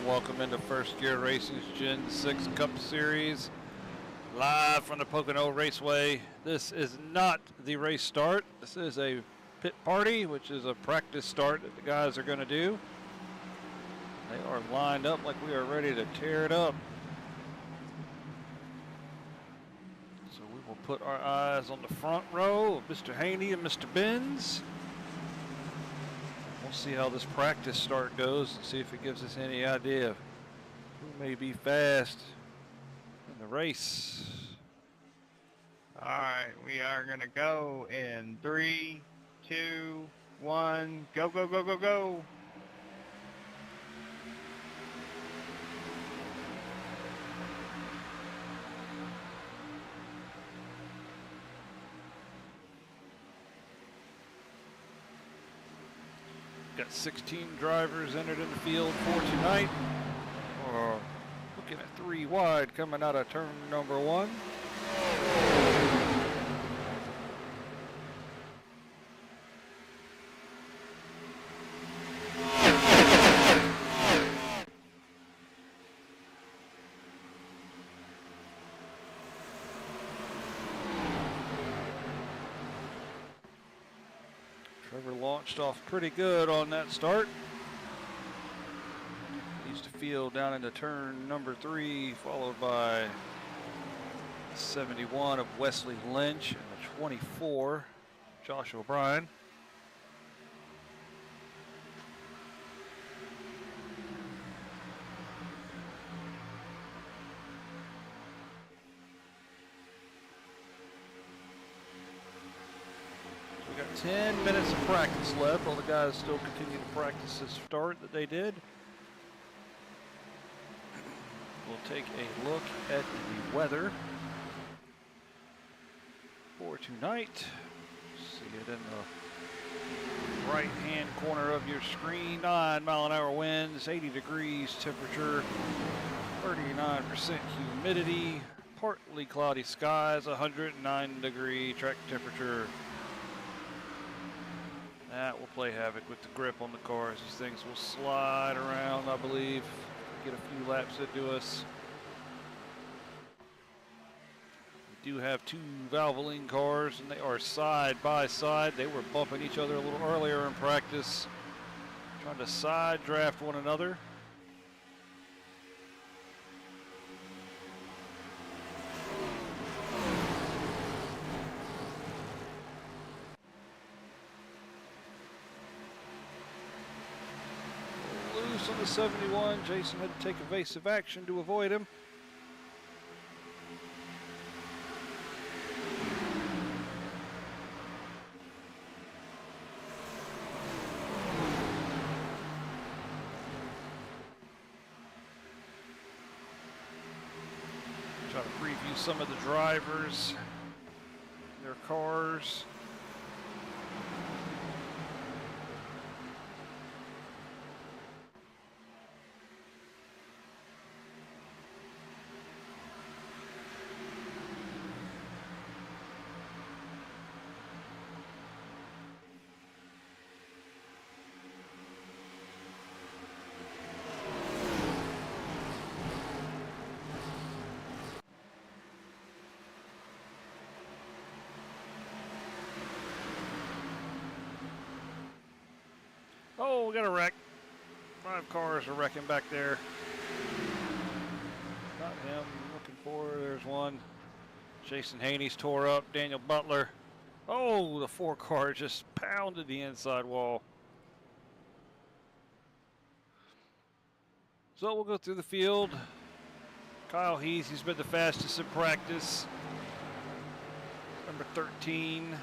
welcome into First Gear Racing's Gen 6 Cup Series, live from the Pocono Raceway. This is not the race start. This is a pit party, which is a practice start that the guys are going to do. They are lined up like we are ready to tear it up. So we will put our eyes on the front row of Mr. Haney and Mr. Benz. We'll see how this practice start goes and see if it gives us any idea of who may be fast in the race. All right, we are going to go in 3, 2, 1, go, go, go, go, go. Got 16 drivers entered in the field for tonight. We're looking at 3 wide coming out of turn number 1. Trevor launched off pretty good on that start. Leads the field down into turn number 3, followed by 71 of Wesley Lynch and the 24, Josh O'Brien. We got 10 minutes of practice left. All the guys still continue to practice this start that they did. We'll take a look at the weather for tonight. See it in the right-hand corner of your screen. 9-mile-an-hour winds, 80 degrees temperature, 39% humidity, partly cloudy skies, 109-degree track temperature. That will play havoc with the grip on the cars. These things will slide around, I believe. Get a few laps into us. We do have 2 Valvoline cars, and they are side by side. They were bumping each other a little earlier in practice, trying to side draft one another. On the 71, Jason had to take evasive action to avoid him. Try to preview some of the drivers, their cars. Oh, we got a wreck. 5 cars are wrecking back there. Not him I'm looking for. There's one. Jason Haney's tore up. Daniel Butler. Oh, the 4 car just pounded the inside wall. So we'll go through the field. Kyle Heath, he's been the fastest in practice. Number 13.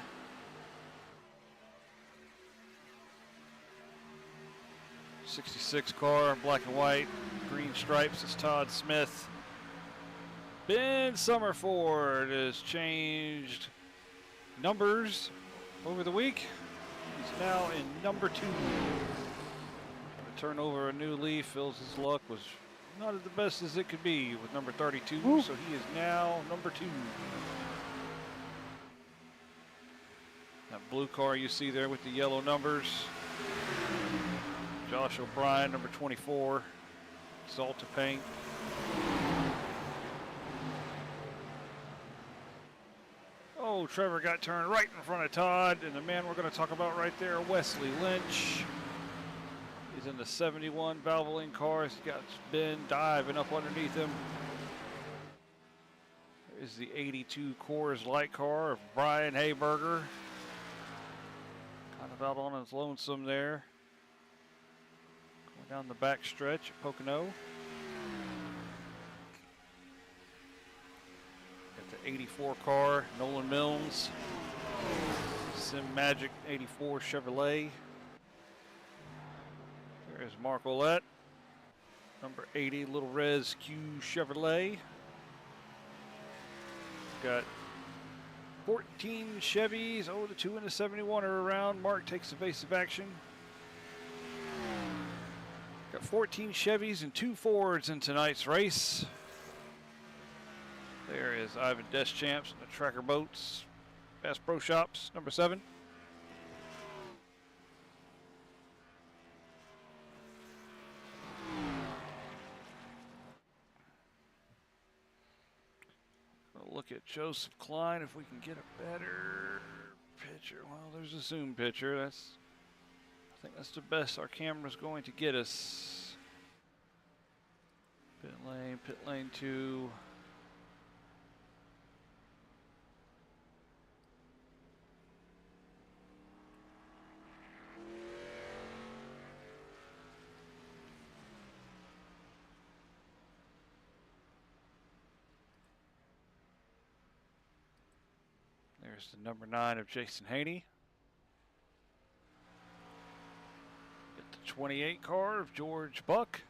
'66 car, black and white, green stripes. It's Todd Smith. Ben Summerford has changed numbers over the week. He's now in number 2. To turn over a new leaf, feels his luck was not as the best as it could be with number 32. Ooh. So he is now number 2. That blue car you see there with the yellow numbers. Josh O'Brien, number 24. Exalta paint. Oh, Trevor got turned right in front of Todd, and the man we're going to talk about right there, Wesley Lynch. He's in the 71 Valvoline car. He's got Ben diving up underneath him. There's the 82 Coors Light car of Brian Hayberger. Kind of out on his lonesome there. Going down the back stretch at Pocono. Got the 84 car, Nolan Milnes. Sim Magic 84 Chevrolet. There's Mark Ouellette. Number 80 Little Res Q Chevrolet. Got 14 Chevys. Oh, the 2 and the 71 are around. Mark takes evasive action. Got 14 Chevys and 2 Fords in tonight's race. There is Ivan Deschamps and the Tracker Boats. Bass Pro Shops, number 7. Look at Joseph Klein if we can get a better picture. Well, there's a zoom picture. I think that's the best our camera's going to get us. Pit lane 2. There's the number 9 of Jason Haney. Get the 28 car of George Buck.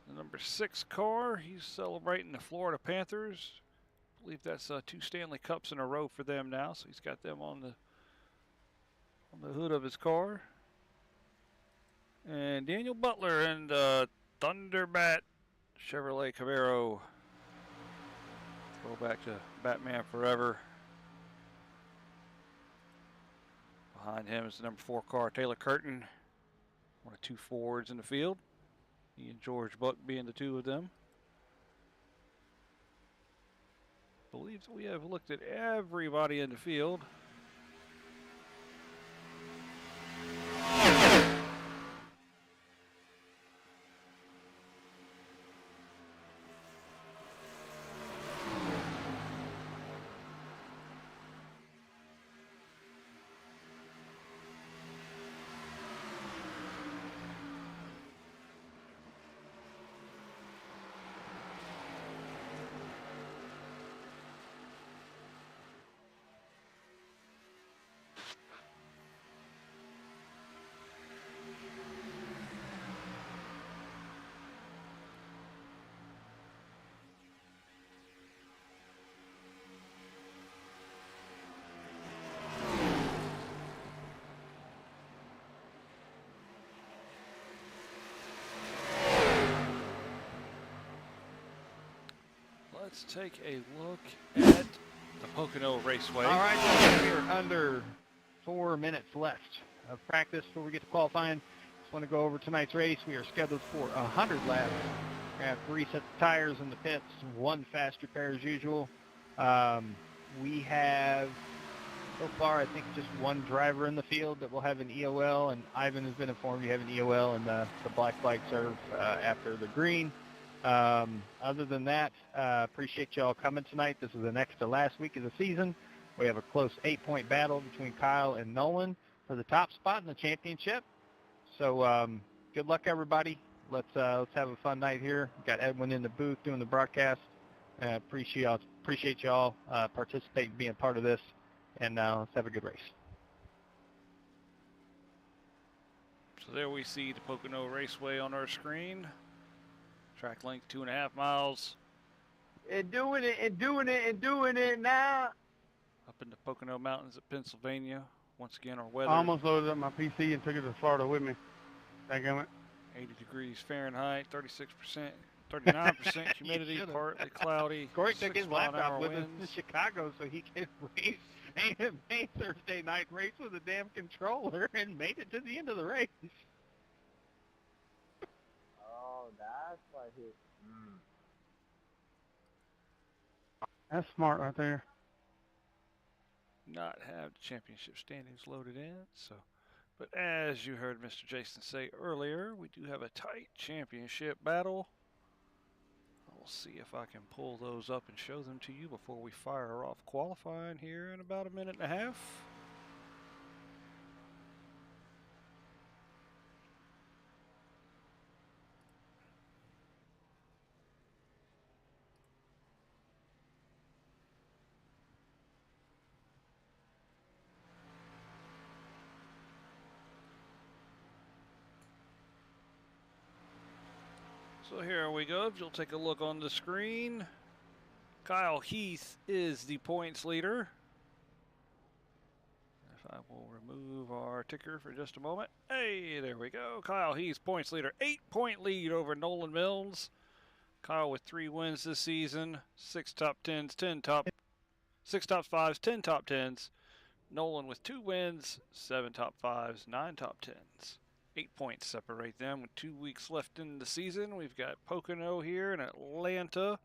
The number 6 car, he's celebrating the Florida Panthers. I believe that's 2 Stanley Cups in a row for them now, so he's got them on the hood of his car. And Daniel Butler and Thunderbat Chevrolet Camaro. Go back to Batman Forever. Behind him is the number 4 car, Taylor Curtin. One of 2 Fords in the field. He and George Buck being the 2 of them. I believe we have looked at everybody in the field. Let's take a look at the Pocono Raceway. All right, we are under 4 minutes left of practice before we get to qualifying. Just want to go over tonight's race. We are scheduled for 100 laps. We have 3 sets of tires in the pits, 1 fast repair as usual. We have, so far, I think just 1 driver in the field that will have an EOL, and Ivan has been informed you have an EOL, and the black flag serve after the green. Other than that, appreciate y'all coming tonight. This is the next to last week of the season. We have a close 8-point battle between Kyle and Nolan for the top spot in the championship. So good luck, everybody. Let's have a fun night here. Got Edwin in the booth doing the broadcast. Appreciate y'all participating, being part of this, and let's have a good race. So there we see the Pocono Raceway on our screen. Track length 2.5 miles. And doing it now. Up in the Pocono Mountains of Pennsylvania. Once again, our weather. I almost loaded up my PC and took it to Florida with me. Daggum it. 80 degrees Fahrenheit, 36%, 39% humidity, partly cloudy. Corey took his laptop with us winds. to Chicago so he could race a Thursday night race with a damn controller and made it to the end of the race. Oh, that's why he. That's smart right there. Not have the championship standings loaded in, so. But as you heard Mr. Jason say earlier, we do have a tight championship battle. We'll see if I can pull those up and show them to you before we fire off qualifying here in about a minute and a half. So here we go. If you'll take a look on the screen, Kyle Heath is the points leader. If I will remove our ticker for just a moment. Hey, there we go. Kyle Heath, points leader. 8-point lead over Nolan Mills. Kyle with 3 wins this season. 6 top 10s, 6 top 5s, 10 top 10s. Nolan with 2 wins, 7 top 5s, 9 top 10s. 8 points separate them with 2 weeks left in the season. We've got Pocono here in Atlanta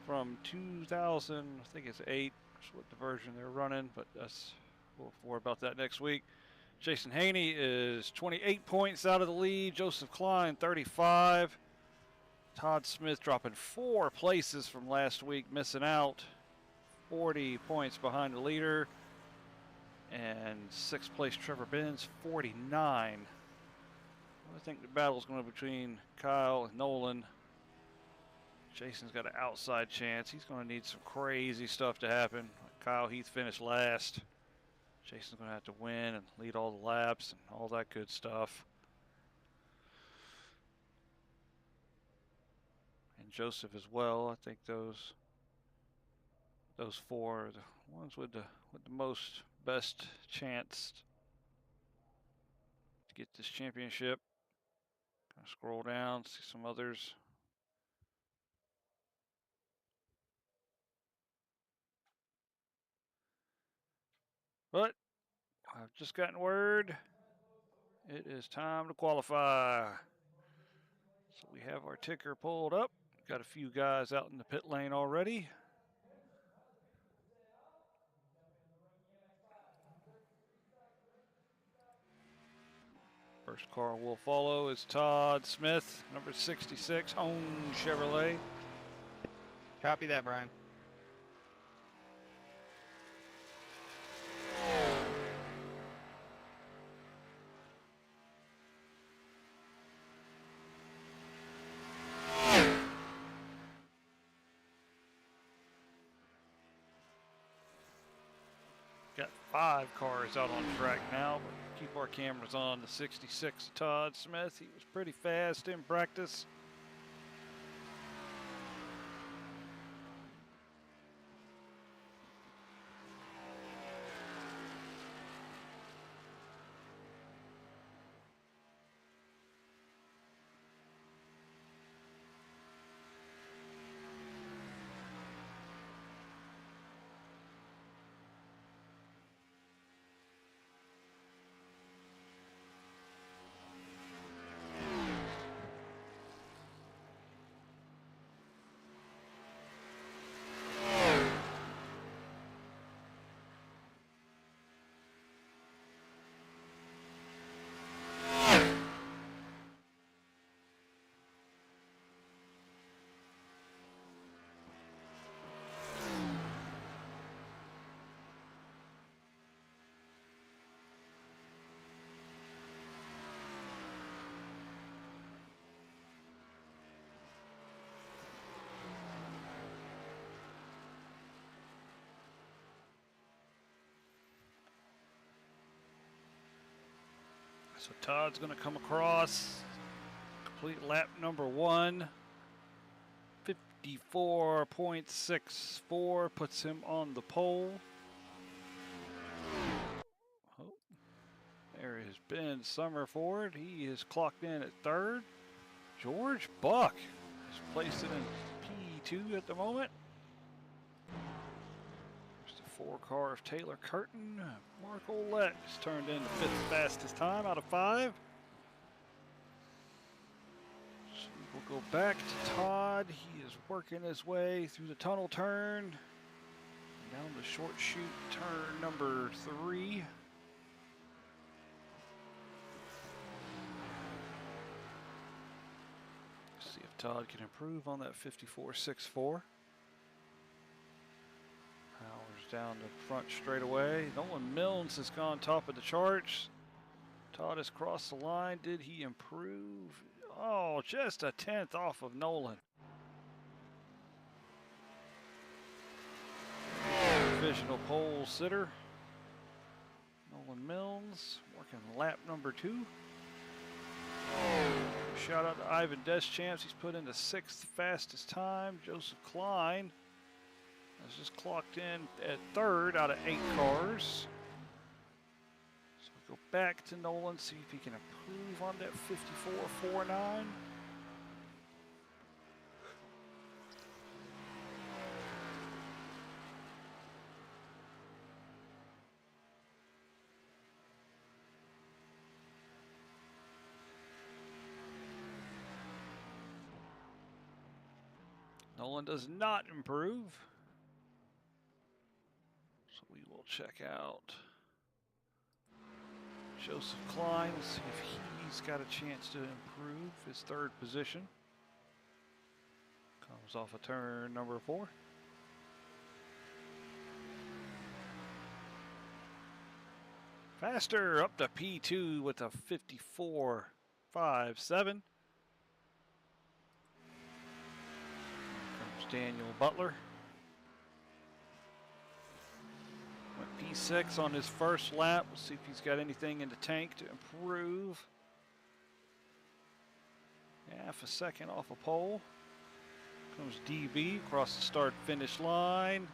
from 2000, I think it's 8. That's what the version they're running, but we'll more about that next week. Jason Haney is 28 points out of the lead. Joseph Klein, 35. Todd Smith dropping 4 places from last week, missing out. 40 points behind the leader. And 6th place Trevor Benz, 49. I think the battle's going to be between Kyle and Nolan. Jason's got an outside chance. He's going to need some crazy stuff to happen. Kyle Heath finished last. Jason's going to have to win and lead all the laps and all that good stuff. And Joseph as well. I think those 4 are the ones with the most best chance to get this championship. Kind of scroll down, see some others. But I've just gotten word it is time to qualify. So we have our ticker pulled up. Got a few guys out in the pit lane already. First car we'll follow is Todd Smith, number 66, Hone Chevrolet. Copy that, Brian. Got 5 cars out on track now, but keep our cameras on the 66 Todd Smith. He was pretty fast in practice. So Todd's going to come across, complete lap number 1. 54.64 puts him on the pole. Oh, there is Ben Summerford. He is clocked in at 3rd. George Buck is placed in P2 at the moment. There's the 4 car of Taylor Curtin. Mark Olette is turned in the 5th fastest time out of 5. We'll go back to Todd. He is working his way through the tunnel turn. Down the short chute, turn number 3. See if Todd can improve on that 54.64. Powers down the front straightaway. Nolan Milnes has gone top of the charts. Todd has crossed the line. Did he improve? Oh, just a 10th off of Nolan. Divisional pole sitter. Nolan Milnes working lap number 2. Shout out to Ivan Deschamps. He's put in the 6th fastest time. Joseph Klein has just clocked in at 3rd out of 8 cars. So we'll go back to Nolan, see if he can improve on that 54.49. Nolan does not improve. So we will check out Joseph Klein, see if he's got a chance to improve his 3rd position. Comes off a turn number 4. Faster up to P2 with a 54.57. Daniel Butler went P6 on his first lap. We'll see if he's got anything in the tank to improve. Half a second off a pole. Comes DB across the start finish line.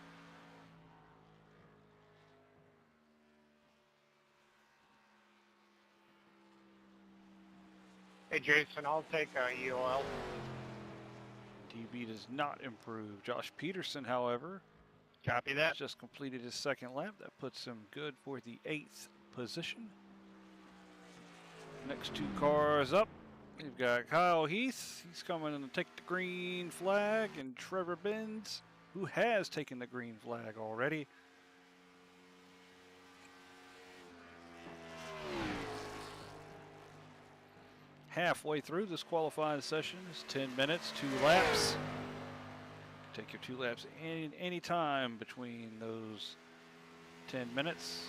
Hey Jason, I'll take EOL. DB does not improve. Josh Peterson, however, Copy that. just completed his 2nd lap. That puts him good for the 8th position. Next 2 cars up. We've got Kyle Heath. He's coming in to take the green flag, and Trevor Benz, who has taken the green flag already. Halfway through this qualifying session is 10 minutes, 2 laps. Take your 2 laps any time between those 10 minutes.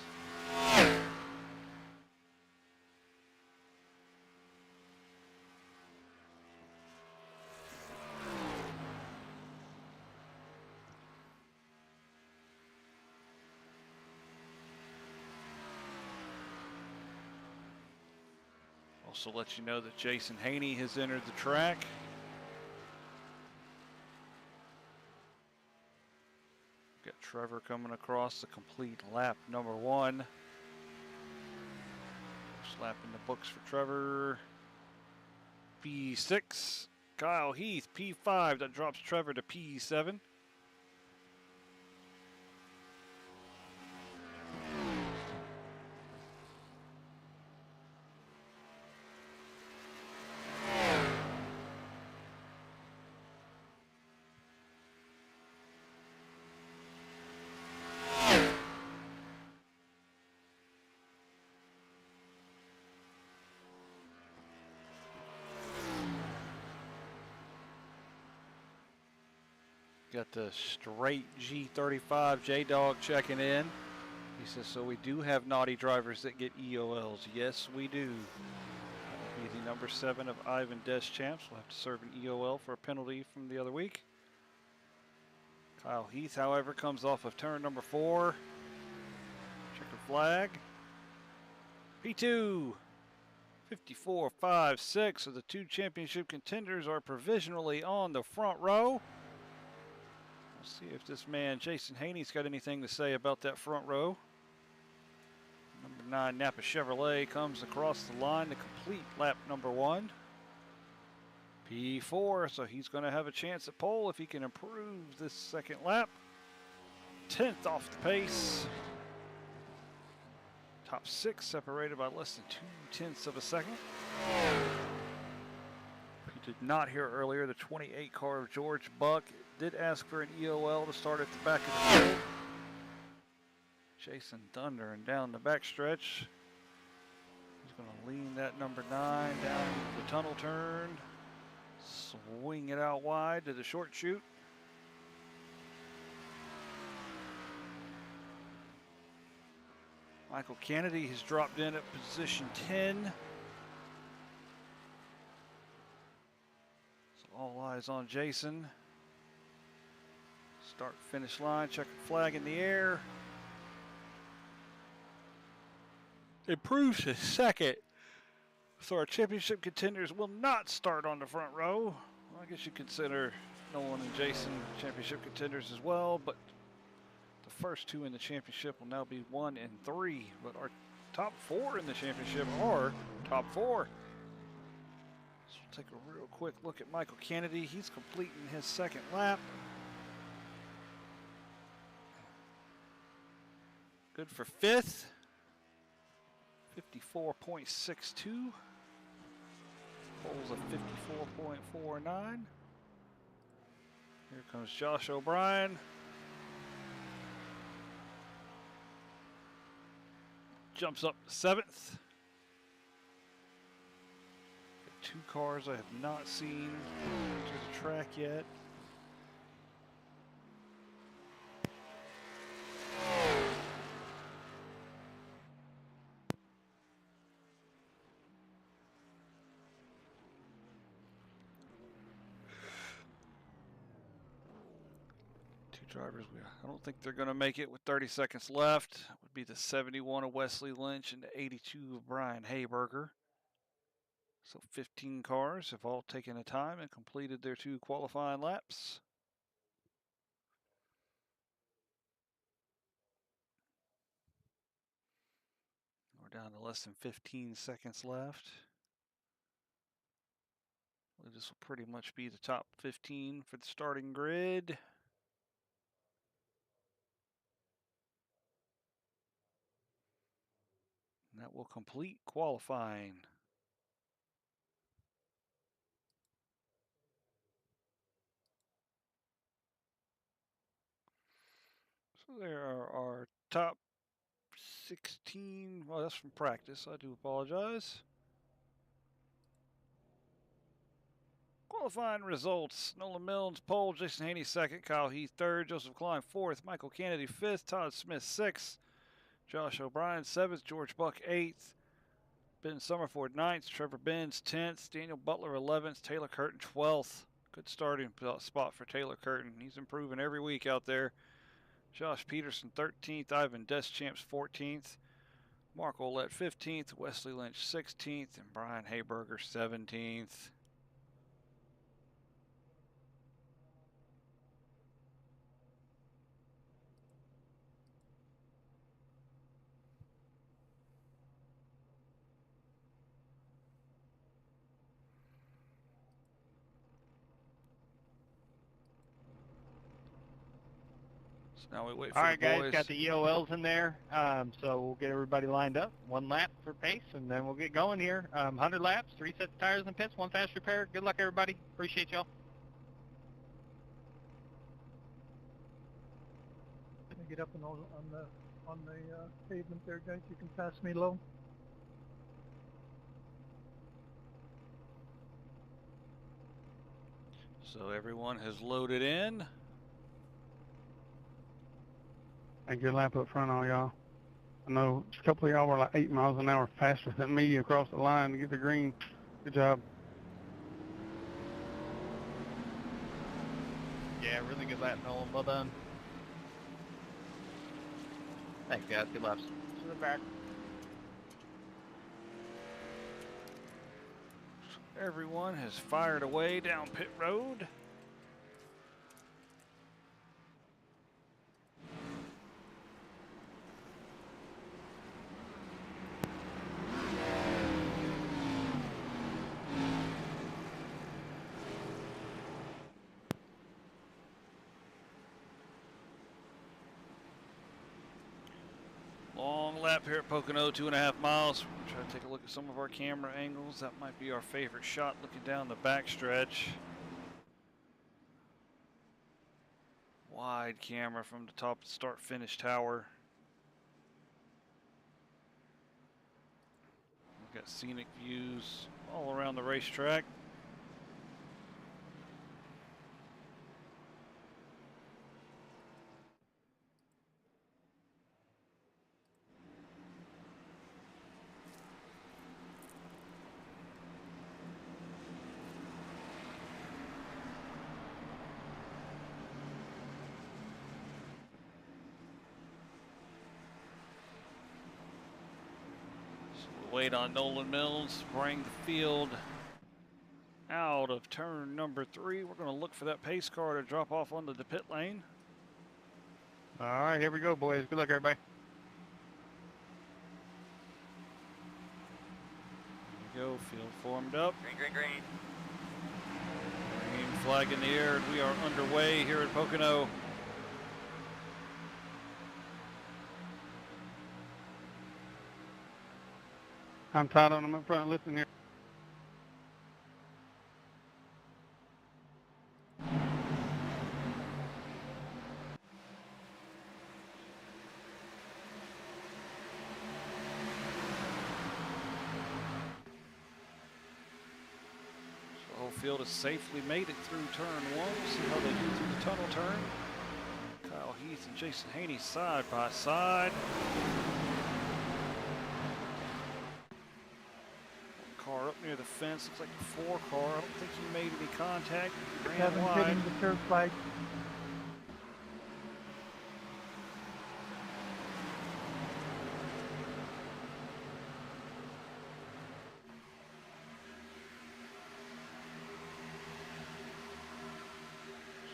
Also let you know that Jason Haney has entered the track. Got Trevor coming across the complete lap number 1. First lap in the books for Trevor. P6. Kyle Heath, P5. That drops Trevor to P7. Got the straight G35 J-Dog checking in. He says, so we do have naughty drivers that get EOLs. Yes, we do. That will be the number 7 of Ivan Deschamps. We'll have to serve an EOL for a penalty from the other week. Kyle Heath, however, comes off of turn number 4. Checker flag. P2. 54.56. So the 2 championship contenders are provisionally on the front row. See if this man, Jason Haney's got anything to say about that front row. Number 9 Napa Chevrolet comes across the line to complete lap number 1. P4, so he's going to have a chance at pole if he can improve this 2nd lap. 10th off the pace. Top 6 separated by less than 0.2 of a second. Did not hear earlier, the 28 car of George Buck did ask for an EOL to start at the back of the field. Jason Thunder and down the backstretch. He's going to lean that number 9 down the tunnel turn. Swing it out wide to the short chute. Michael Kennedy has dropped in at position 10. So all eyes on Jason. Start finish line, checkered flag in the air. Improves to second. So our championship contenders will not start on the front row. Well, I guess you consider Nolan and Jason championship contenders as well, but the first 2 in the championship will now be 1 and 3. But our top 4 in the championship are top 4. So we'll take a real quick look at Michael Kennedy. He's completing his second lap. Good for 5th. 54.62. Poles of 54.49. Here comes Josh O'Brien. Jumps up to 7th. 2 cars I have not seen to the track yet. Drivers, I don't think they're going to make it with 30 seconds left. It would be the 71 of Wesley Lynch and the 82 of Brian Hayberger. So 15 cars have all taken a time and completed their 2 qualifying laps. We're down to less than 15 seconds left. This will pretty much be the top 15 for the starting grid. And that will complete qualifying. So there are our top 16. Well, that's from practice. I do apologize. Qualifying results. Nolan Milnes pole, Jason Haney second, Kyle Heath third, Joseph Klein fourth, Michael Kennedy fifth, Todd Smith sixth, Josh O'Brien seventh, George Buck eighth, Ben Summerford ninth, Trevor Benz 10th, Daniel Butler 11th, Taylor Curtin 12th. Good starting spot for Taylor Curtin. He's improving every week out there. Josh Peterson 13th, Ivan Deschamps 14th, Mark Ouellette 15th, Wesley Lynch 16th, and Brian Hayberger 17th. Now we wait for All right, the guys, boys. got the EOLs in there, so we'll get everybody lined up. 1 lap for pace, and then we'll get going here. 100 laps, 3 sets of tires in pits, 1 fast repair. Good luck, everybody. Appreciate y'all. Can I get up on the pavement there, guys? You can pass me low. So everyone has loaded in. Hey, good lap up front, all y'all. I know a couple of y'all were like 8 miles an hour faster than me across the line to get the green. Good job. Yeah, really good lap, Nolan. Well done. Thanks, guys. Good laps. To the back. Everyone has fired away down pit road. Long lap here at Pocono, 2.5 miles. We'll try to take a look at some of our camera angles. That might be our favorite shot, looking down the backstretch. Wide camera from the top of the start-finish tower. We've got scenic views all around the racetrack. Wait on Nolan Mills, bring the field out of turn number 3. We're going to look for that pace car to drop off onto the pit lane. All right, here we go, boys. Good luck, everybody. Here we go, field formed up. Green, green, green. Green flag in the air, and we are underway here at Pocono. I'm tight on them up front. Listen here. The whole field has safely made it through turn 1. See how they do through the tunnel turn. Kyle Heath and Jason Haney side by side. Car up near the fence, looks like a 4 car. I don't think he made any contact. He ran Kevin wide. hitting the turf flag.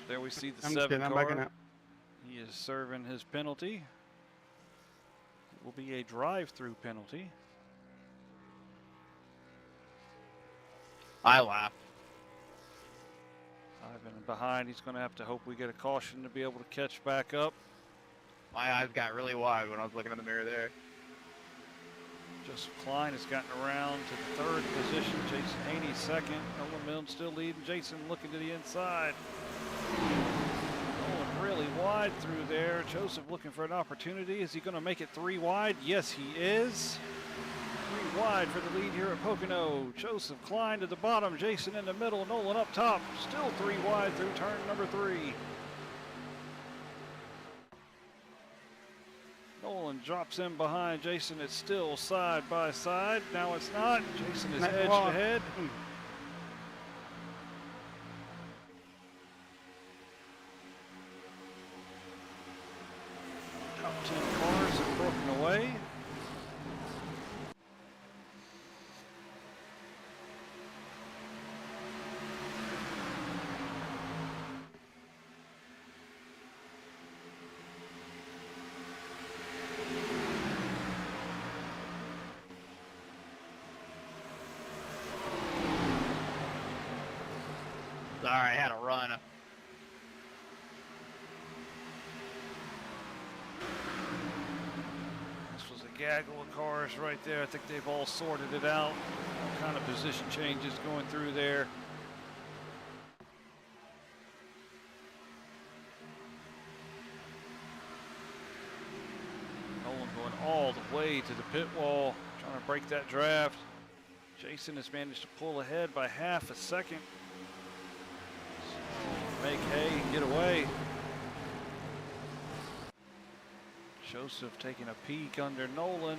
There we see the I'm just 7 kidding. I'm backing car. out. He is serving his penalty. It will be a drive-through penalty. I laughed. Ivan behind. He's going to have to hope we get a caution to be able to catch back up. My eyes got really wide when I was looking in the mirror there. Joseph Klein has gotten around to the 3rd position. Jason Haney 2nd. Nolan Milne still leading. Jason looking to the inside. Nolan really wide through there. Joseph looking for an opportunity. Is he going to make it 3 wide? Yes, he is. 3 wide for the lead here at Pocono. Joseph Klein to the bottom. Jason in the middle. Nolan up top. Still 3 wide through turn number 3. Nolan drops in behind Jason. It's still side by side. Now it's not. Jason is edged ahead. Top 10 cars have broken away. Sorry, I had a run. This was a gaggle of cars right there. I think they've all sorted it out. All kind of position changes going through there. Nolan going all the way to the pit wall, trying to break that draft. Jason has managed to pull ahead by half a second. Make hay and get away. Joseph taking a peek under Nolan.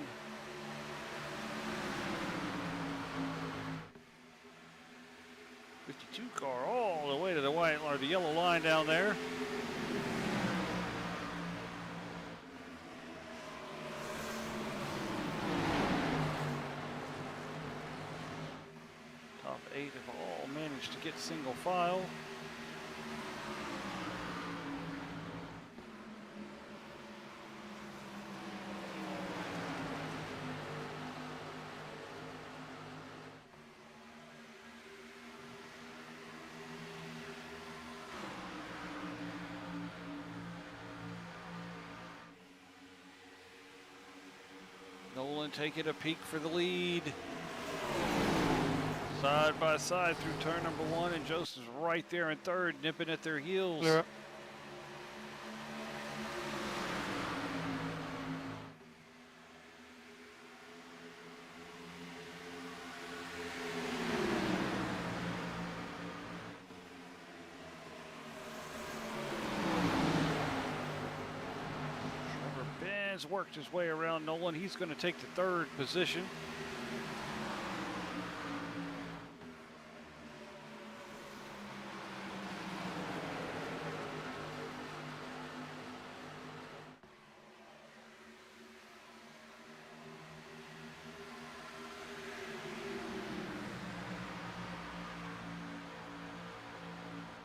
'52 car all the way to the white or the yellow line down there. Top 8 have all managed to get single file. Nolan taking a peek for the lead. Side by side through turn number 1, and Joseph's right there in third, nipping at their heels. Yeah. Trevor Benz worked his way around Nolan. He's going to take the third position.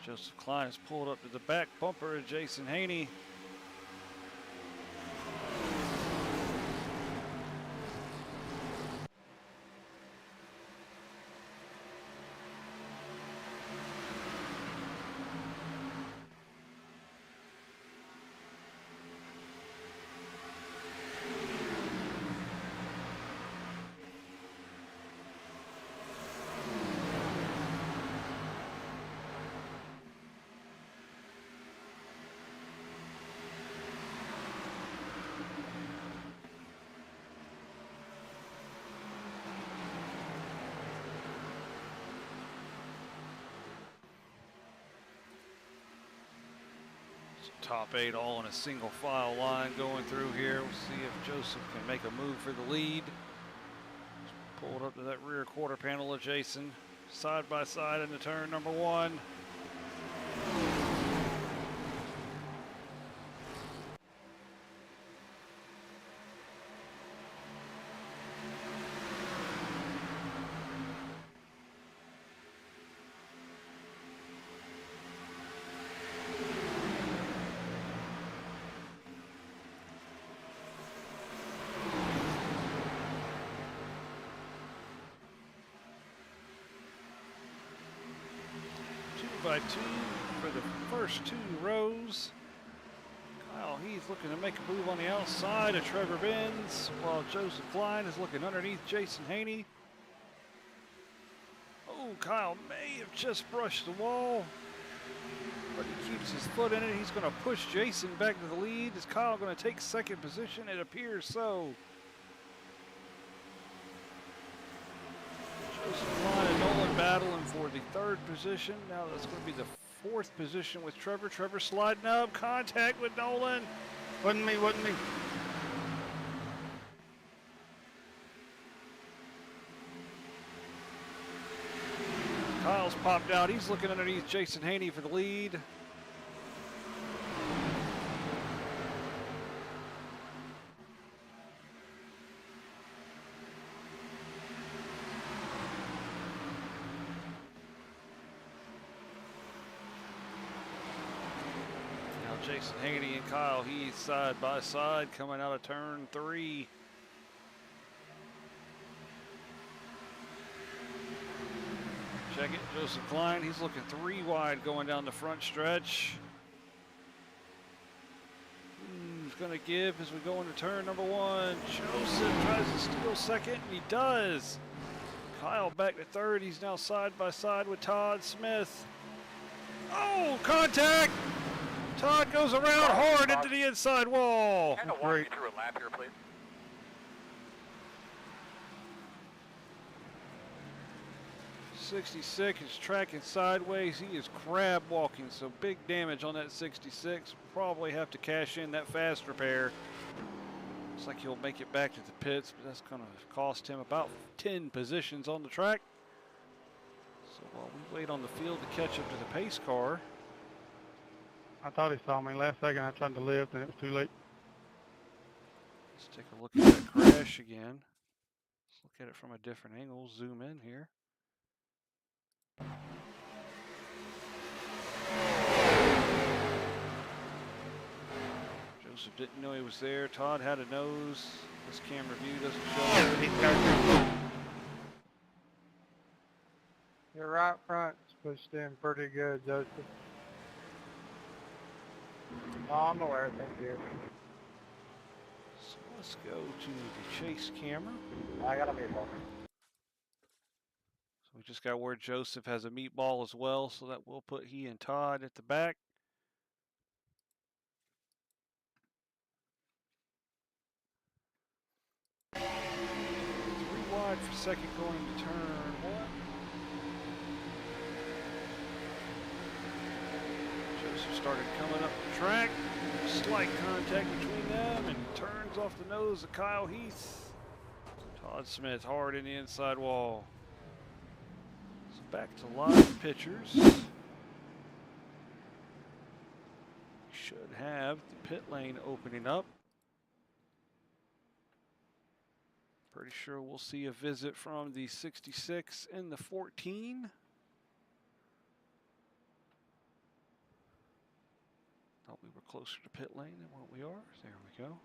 Joseph Klein has pulled up to the back bumper of Jason Haney. Top 8 all in a single file line going through here. We'll see if Joseph can make a move for the lead. Pulled up to that rear quarter panel of Jason. Side by side into turn number 1. By 2 for the first 2 rows. Kyle Heath looking to make a move on the outside of Trevor Benz, while Joseph Klein is looking underneath Jason Haney. Oh, Kyle may have just brushed the wall, but he keeps his foot in it. He's going to push Jason back to the lead. Is Kyle going to take second position? It appears so. Joseph Klein and Nolan battling for the third position. Now that's going to be the fourth position with Trevor. Trevor sliding up, contact with Nolan. Wasn't me. Kyle's popped out. He's looking underneath Jason Haney for the lead. Jason Haney and Kyle Heath side by side coming out of turn 3. Check it, Joseph Klein, he's looking 3 wide going down the front stretch. He's gonna give as we go into turn number 1. Joseph tries to steal second, and he does. Kyle back to third, he's now side by side with Todd Smith. Oh, contact! Todd goes around hard into the inside wall. Kind of walk me through a lap here, please. '66 is tracking sideways. He is crab walking, so big damage on that '66. Probably have to cash in that fast repair. Looks like he'll make it back to the pits, but that's going to cost him about 10 positions on the track. So while we wait on the field to catch up to the pace car. I thought he saw me. Last second I tried to lift and it was too late. Let's take a look at that crash again. Let's look at it from a different angle. Zoom in here. Joseph didn't know he was there. Todd had a nose. This camera view doesn't show it. Your right front's pushed in pretty good, Joseph. Oh, I'm aware, thank you. So Let's go to the chase camera. I got a meatball. So we just got word Joseph has a meatball as well, so that will put he and Todd at the back. Three wide for second going to turn one. Joseph started coming up the track. Slight contact between them and turns off the nose of Kyle Heath. Todd Smith hard in the inside wall. So back to live pictures. Should have the pit lane opening up. Pretty sure we'll see a visit from the 66 and the 14. Thought we were closer to pit lane than what we are. There we go.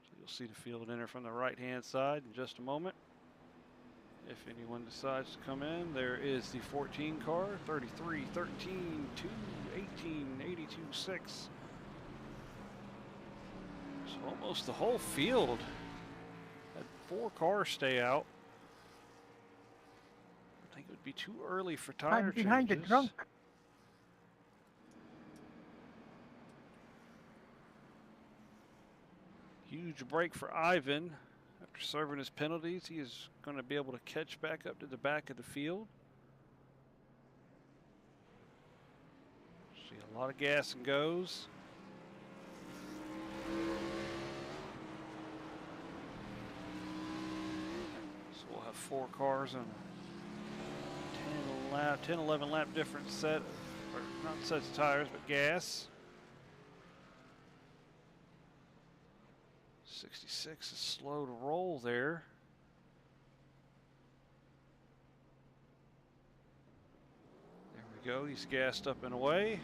So you'll see the field enter from the right-hand side in just a moment. If anyone decides to come in, there is the 14 car, 33, 13, 2, 18, 82, 6. So almost the whole field had 4 cars stay out. I think it would be too early for tire I'm behind the changes. drunk. Huge break for Ivan. After serving his penalties, he is going to be able to catch back up to the back of the field. See a lot of gas and goes. So we'll have 4 cars on a 10, 11 lap difference set, or not sets of tires, but gas. 66 is slow to roll there. There we go, he's gassed up and away.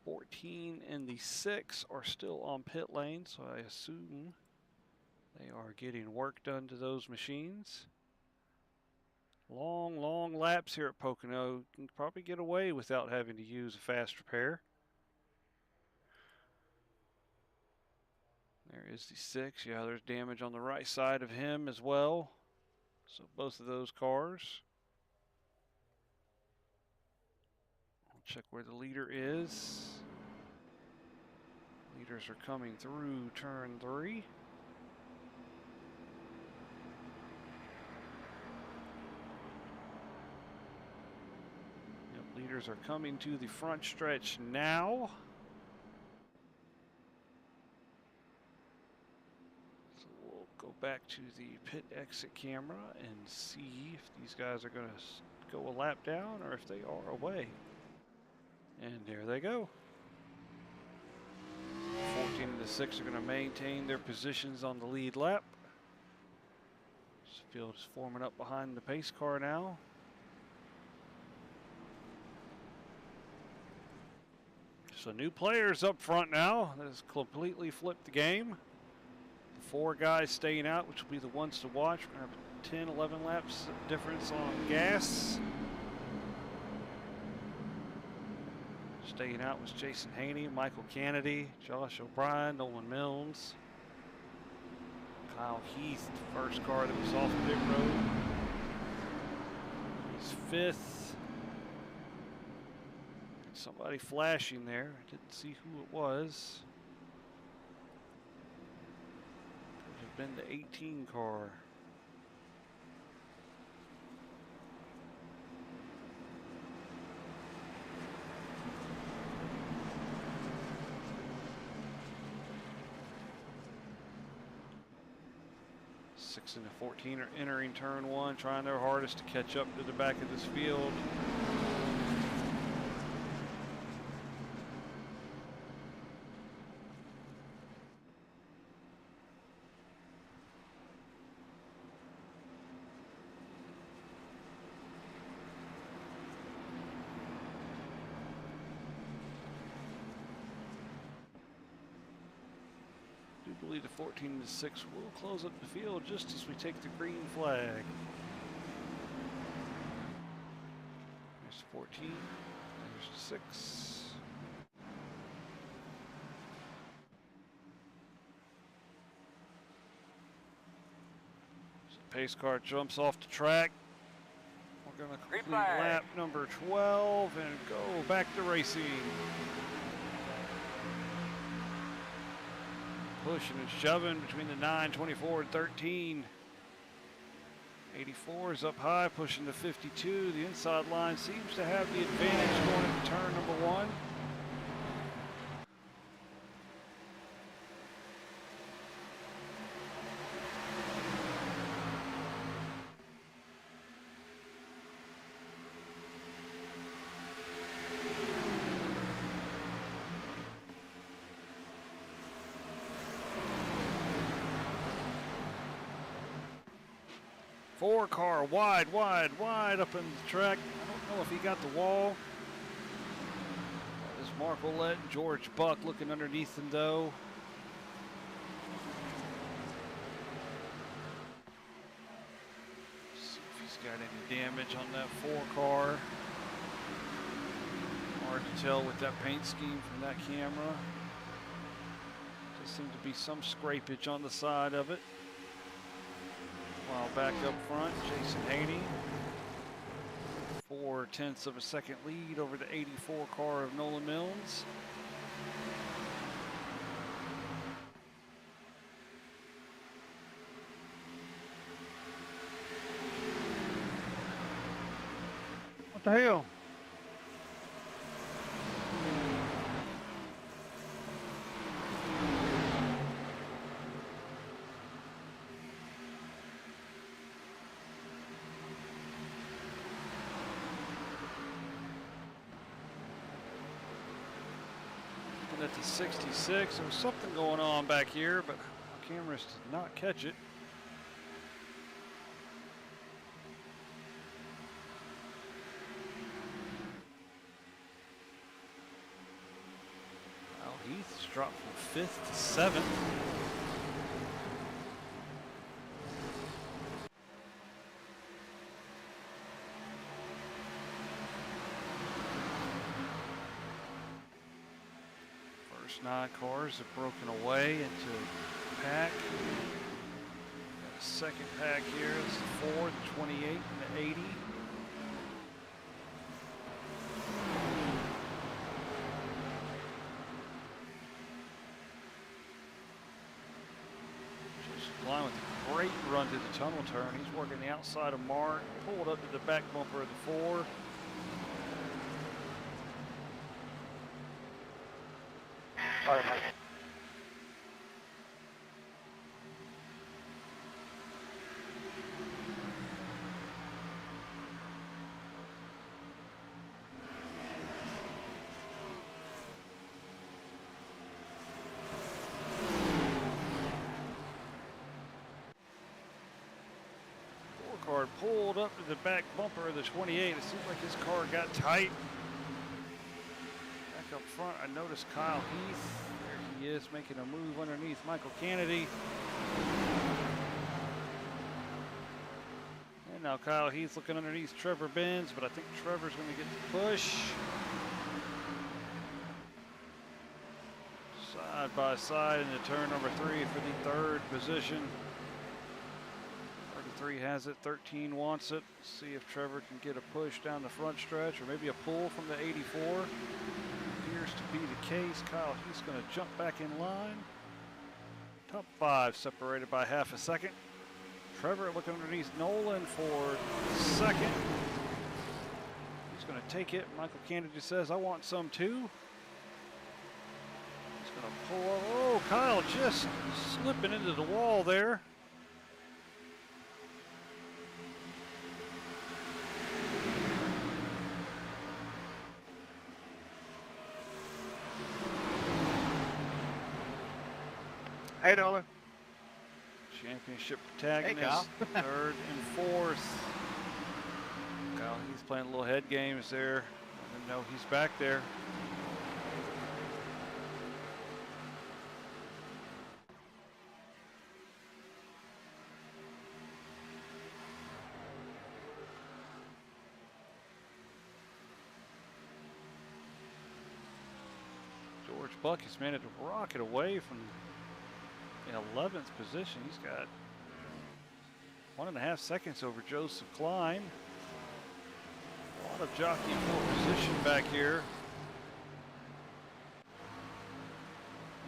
14 and the 6 are still on pit lane, so I assume they are getting work done to those machines. Long, long laps here at Pocono. You can probably get away without having to use a fast repair. There is the 6. Yeah, there's damage on the right side of him as well. So both of those cars. I'll check where the leader is. Leaders are coming through turn 3. Yep, leaders are coming to the front stretch now. Go back to the pit exit camera and see if these guys are going to go a lap down or if they are away. And there they go. 14 and the 6 are going to maintain their positions on the lead lap. This field is forming up behind the pace car now. So new players up front now. That has completely flipped the game. 4 guys staying out, which will be the ones to watch. We're going to have a 10, 11 laps difference on gas. Staying out was Jason Haney, Michael Kennedy, Josh O'Brien, Nolan Milnes, Kyle Heath, the first car that was off the pit road. He's 5th. Somebody flashing there. I didn't see who it was. Been the 18 car. Six and the 14 are entering turn 1, trying their hardest to catch up to the back of this field. I believe the 14 and the 6 will close up the field just as we take the green flag. There's 14. There's 6. So pace car jumps off the track. We're going to complete lap number 12 and go back to racing. Pushing and shoving between the 9, 24, and 13. 84 is up high, pushing to 52. The inside line seems to have the advantage going into turn number 1. Four car wide up in the track. I don't know if he got the wall. That is Mark Ouellette and George Buck looking underneath him though. See if he's got any damage on that 4 car. Hard to tell with that paint scheme from that camera. Just seemed to be some scrapage on the side of it. While back up front, Jason Haney, 4/10 of a second lead over the 84 car of Nolan Milnes. What the hell? At the 66, there was something going on back here, but the cameras did not catch it. Kyle Heath's dropped from 5th to 7th. First 9 cars have broken away into pack. Got a second pack here. This is the 4, the 28, and the 80. Jason Klein with a great run to the tunnel turn. He's working the outside of Mark, pulled up to the back bumper of the 4. Sorry, Mike. Car pulled up to the back bumper of the 28. It seems like his car got tight. Back up front, I noticed Kyle Heath. There he is, making a move underneath Michael Kennedy. And now Kyle Heath looking underneath Trevor Benz, but I think Trevor's going to get the push. Side by side into turn number 3 for the 3rd position. 33 has it, 13 wants it. See if Trevor can get a push down the front stretch or maybe a pull from the 84. Appears to be the case. Kyle Heath's going to jump back in line. Top 5 separated by half a second. Trevor looking underneath Nolan for second. He's going to take it. Michael Kennedy says, I want some too. He's going to pull up. Oh, Kyle just slipping into the wall there. Hey, Nolan. Championship protagonist, Hey, 3rd and 4th. Kyle Heath playing a little head games there. Let him know he's back there. Buck has managed to rocket away from in 11th position. He's got 1.5 seconds over Joseph Klein. A lot of jockeying for position back here.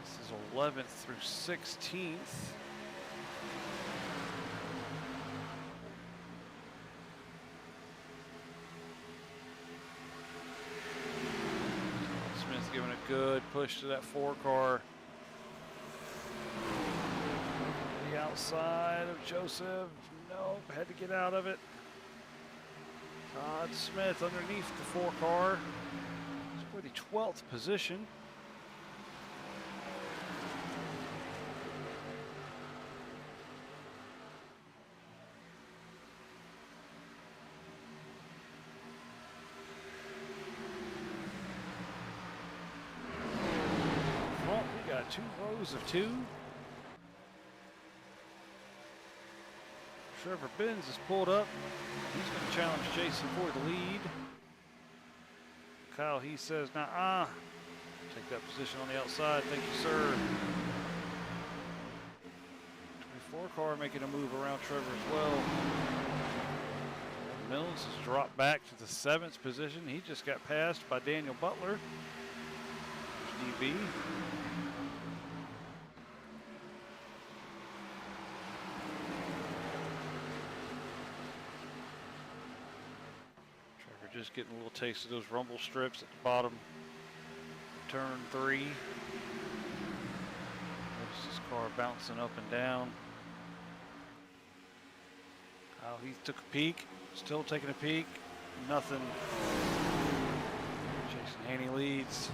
This is 11th through 16th. Smith giving a good push to that 4 car. The outside of Joseph. Nope, had to get out of it. Todd Smith underneath the 4 car. It's for the 12th position. Front, we got 2 rows of 2. Trevor Benz is pulled up. He's going to challenge Jason for the lead. Kyle, he says, nah, take that position on the outside. Thank you, sir. 24 car making a move around Trevor as well. Mills has dropped back to the 7th position. He just got passed by Daniel Butler. DB. Just getting a little taste of those rumble strips at the bottom. Turn 3. Notice this car bouncing up and down. Oh, he took a peek. Still taking a peek. Nothing. Jason Haney leads.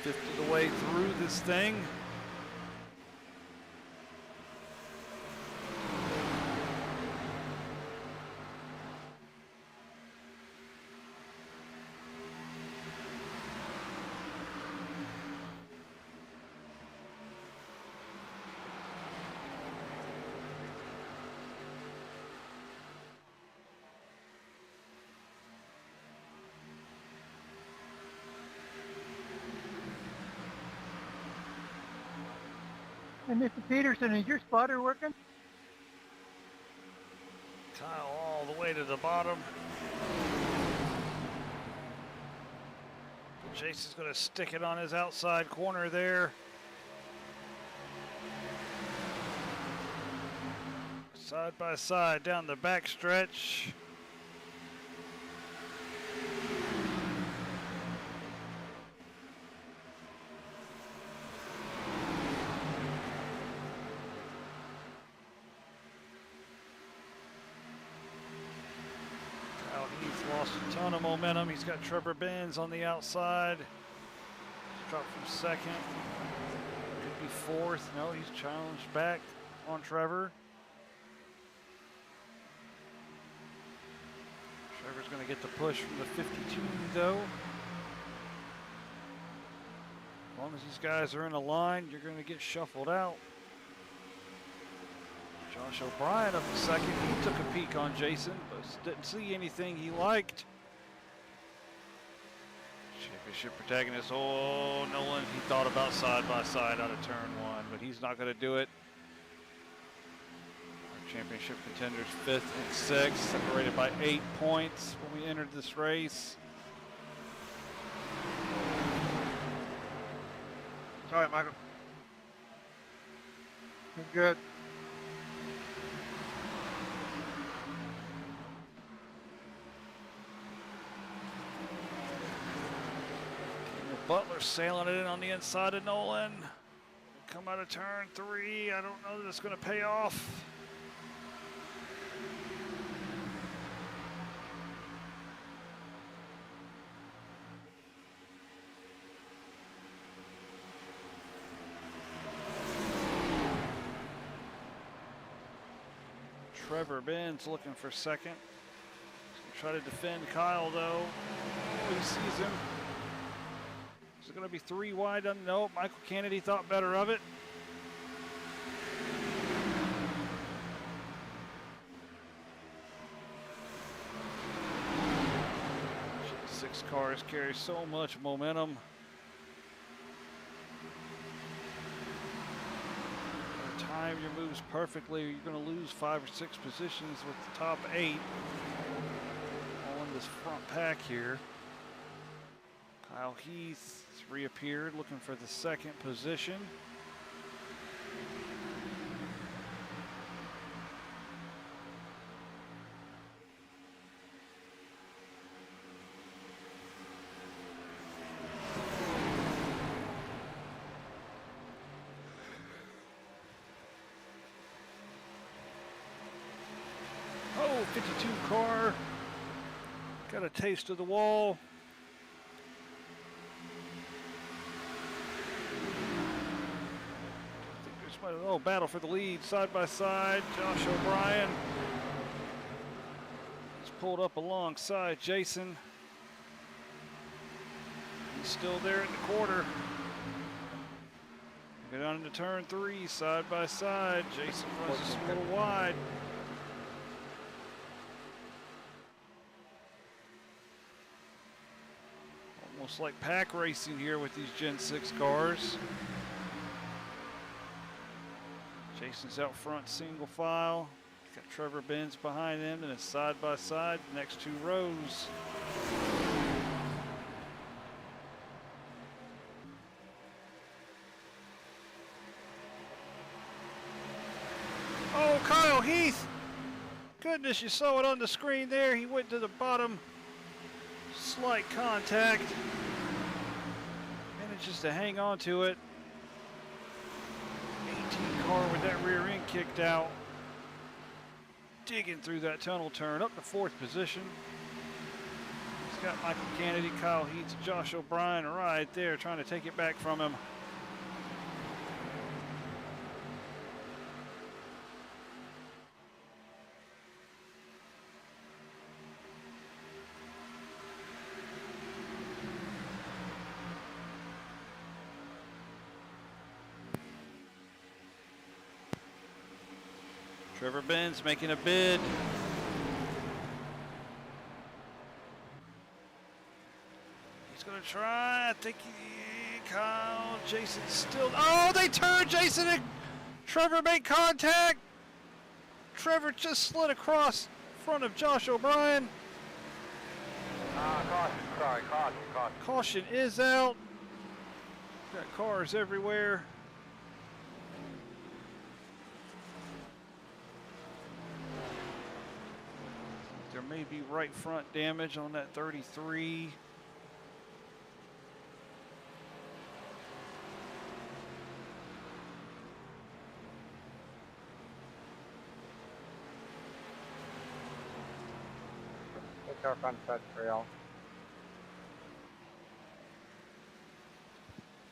Fifth of the way through this thing. And Mr. Peterson, is your spotter working? Kyle all the way to the bottom. Chase is going to stick it on his outside corner there. Side by side down the back stretch. Lost a ton of momentum. He's got Trevor Benz on the outside. He's dropped from 2nd. Could be 4th. No, he's challenged back on Trevor. Trevor's going to get the push from the 52 though. As long as these guys are in a line, you're going to get shuffled out. Josh O'Brien up to 2nd. He took a peek on Jason, but didn't see anything he liked. Championship protagonist, oh, Nolan, he thought about side by side out of turn 1, but he's not going to do it. Our championship contenders 5th and 6th, separated by 8 points when we entered this race. It's all right, Michael. You're good. Butler sailing it in on the inside of Nolan. Come out of turn 3. I don't know that it's going to pay off. Trevor Benz looking for 2nd. He's going to try to defend Kyle though. Oh, he sees him. Is it going to be 3 wide? Nope. Michael Kennedy thought better of it. 6 cars carry so much momentum. Time your moves perfectly, you're going to lose 5 or 6 positions with the top 8 all in this front pack here. Kyle Heath has reappeared looking for the 2nd position. Oh, 52 car. Got a taste of the wall. I think there's oh, battle for the lead, side by side. Josh O'Brien. He's pulled up alongside Jason. He's still there at the quarter. Go down into turn 3, side by side. Jason runs just a little wide. Almost like pack racing here with these Gen 6 cars. Jason's out front, single file. Got Trevor Benz behind him, and it's side by side, next 2 rows. Oh, Kyle Heath! Goodness, you saw it on the screen there. He went to the bottom. Slight contact. Manages to hang on to it. 18 car with that rear end kicked out. Digging through that tunnel turn up to 4th position. He's got Michael Kennedy, Kyle Heath, Josh O'Brien right there trying to take it back from him. Trevor Benz making a bid. He's going to try. I think Kyle, Jason still. Oh, they turned Jason and Trevor make contact. Trevor just slid across in front of Josh O'Brien. Caution, sorry, caution. Caution is out. Got cars everywhere. There may be right front damage on that 33. Take our front side trail.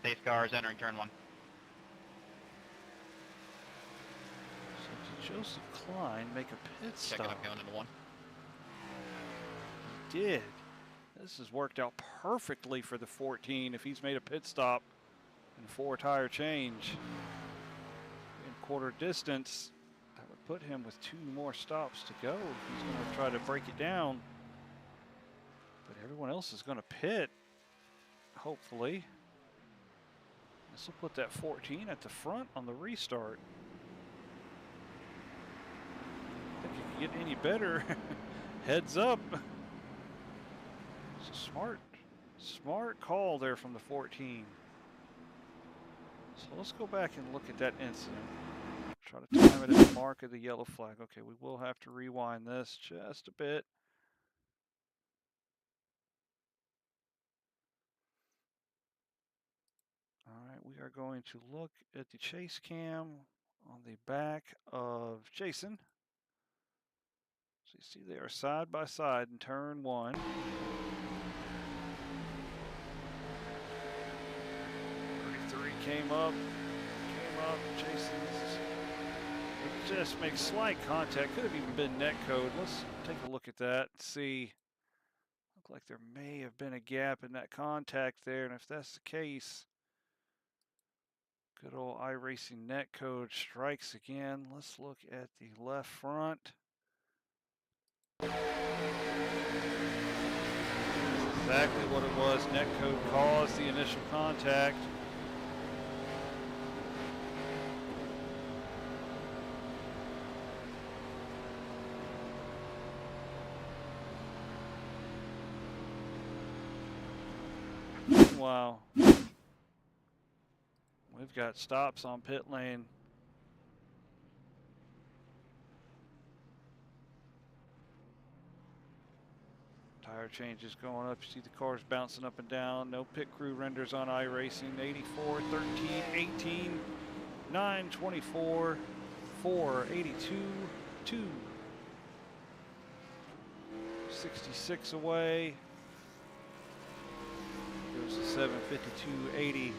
Pace cars entering turn 1. So did Joseph Klein make a pit stop? Checking up going into 1. Did. This has worked out perfectly for the 14 if he's made a pit stop and 4 tire change. In quarter distance, that would put him with 2 more stops to go. He's going to try to break it down. But everyone else is going to pit, hopefully. This will put that 14 at the front on the restart. I think it can get any better. Heads up. It's a smart call there from the 14. So let's go back and look at that incident. Try to time it at the mark of the yellow flag. Okay, we will have to rewind this just a bit. All right, we are going to look at the chase cam on the back of Jason. So you see they are side by side in turn 1. Came up, Jason's, it just makes slight contact, could have even been net code. Let's take a look at that, see, look like there may have been a gap in that contact there, and if that's the case, good old iRacing net code strikes again. Let's look at the left front. exactly what it was. Netcode caused the initial contact. Wow. We've got stops on pit lane. Tire changes going up. You see the cars bouncing up and down. No pit crew renders on iRacing. 84, 13, 18, 9, 24, 4, 82, 2. 66 away. Goes to 752.80. In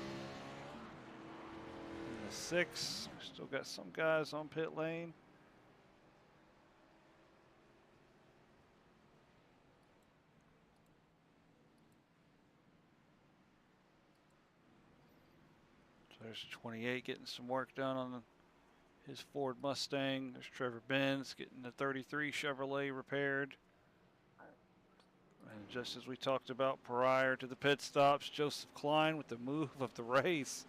the 6. Still got some guys on pit lane. There's 28 getting some work done on his Ford Mustang. There's Trevor Benz getting the 33 Chevrolet repaired. And just as we talked about prior to the pit stops, Joseph Klein with the move of the race.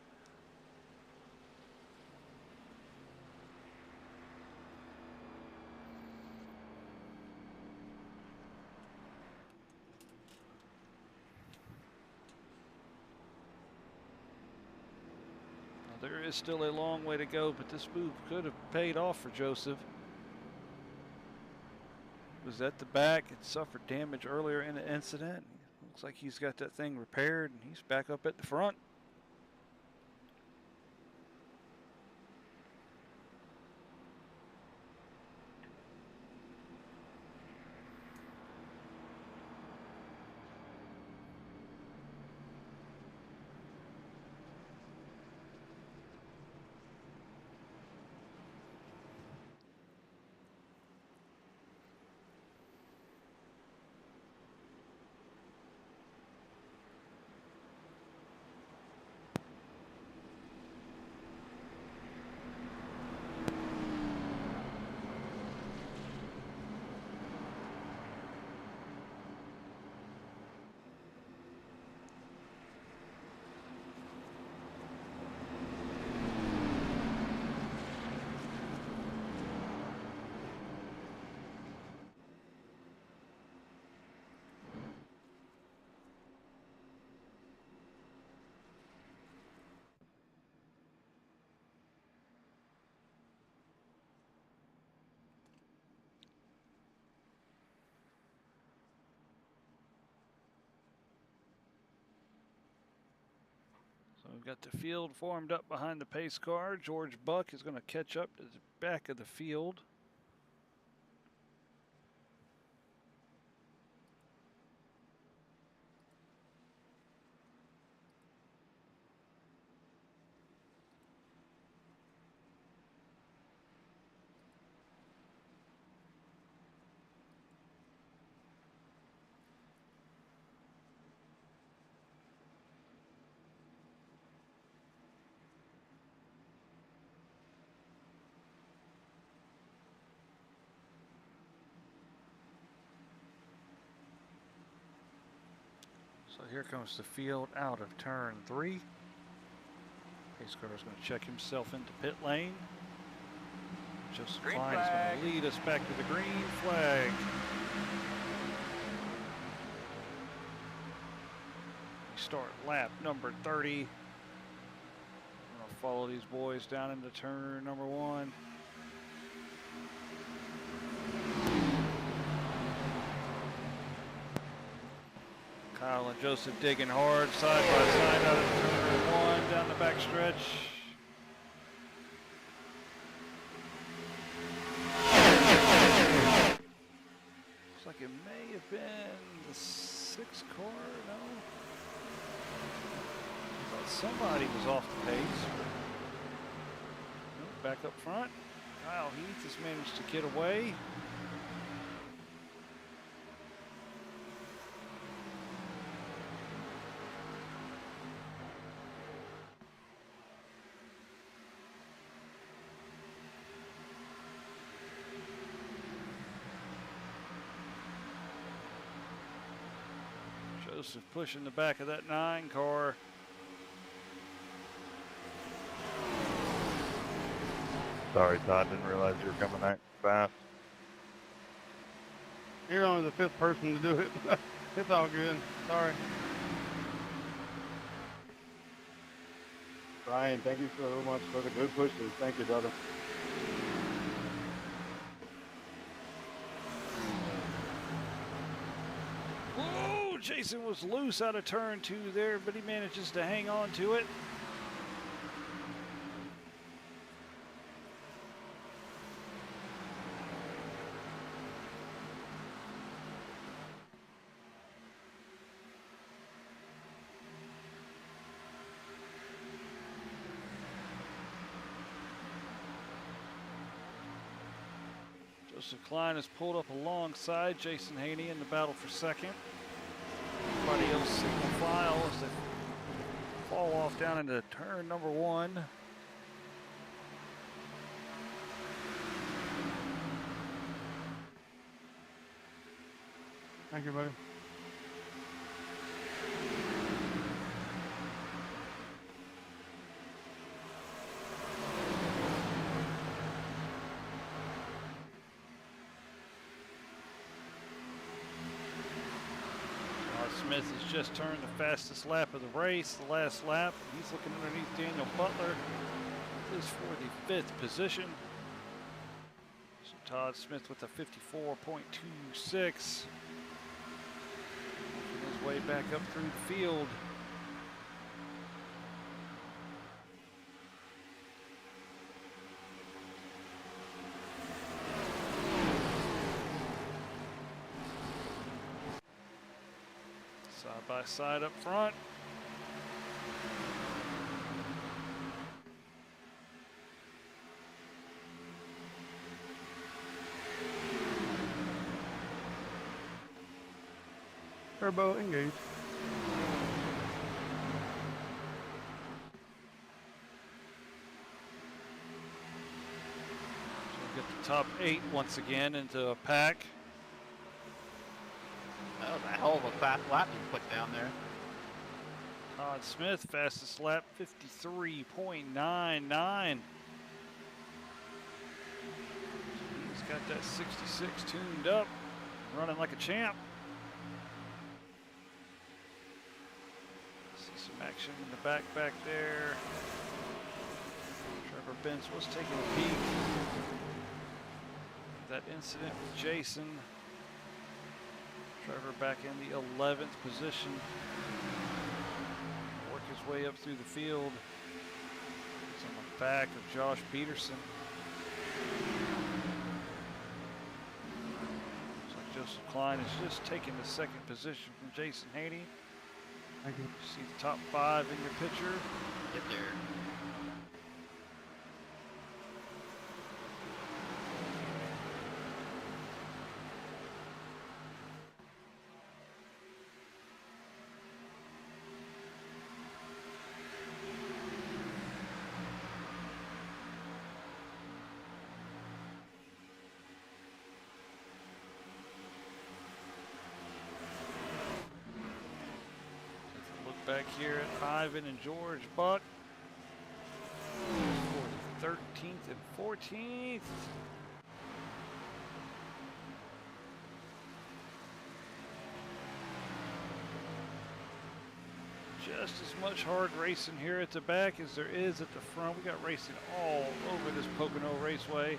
There is still a long way to go, but this move could have paid off for Joseph. Was at the back and suffered damage earlier in the incident. Looks like he's got that thing repaired and he's back up at the front. So we've got the field formed up behind the pace car. George Buck is going to catch up to the back of the field. So here comes the field out of turn 3. Pace car is going to check himself into pit lane. Joseph Klein is going to lead us back to the green flag. We start lap number 30. I'm going to follow these boys down into turn number 1. Kyle and Joseph digging hard side by side out of turn 1 down the back stretch. Looks like it may have been the 6th car, no? But somebody was off the pace. Nope, back up front. Kyle Heath has managed to get away. Joseph pushing the back of that 9 car. Sorry, Todd. Didn't realize you were coming that fast. You're only the 5th person to do it. It's all good. Sorry. Brian, thank you so much for the good pushes. Thank you, brother. Whoa! Jason was loose out of turn 2 there, but he manages to hang on to it. Joseph Klein has pulled up alongside Jason Haney in the battle for second. Everybody else single file as they fall off down into turn number 1. Thank you, buddy. Smith has just turned the fastest lap of the race, the last lap. He's looking underneath Daniel Butler. This is for the 5th position. So Todd Smith with a 54.26. His way back up through the field. Side by side up front. Turbo engaged. So we'll get the top 8 once again into a pack. That was a hell of a fast lap you put down there. Todd Smith, fastest lap, 53.99. He's got that 66 tuned up, running like a champ. See some action in the back there. Trevor Benz was taking a peek. That incident with Jason. Trevor back in the 11th position. Work his way up through the field. He's on the back of Josh Peterson. Looks like Joseph Klein is just taking the 2nd position from Jason Haney. Thank you. See the top 5 in your picture. Get there. Back here at Ivan and George Buck for the 13th and 14th. Just as much hard racing here at the back as there is at the front. We got racing all over this Pocono Raceway. I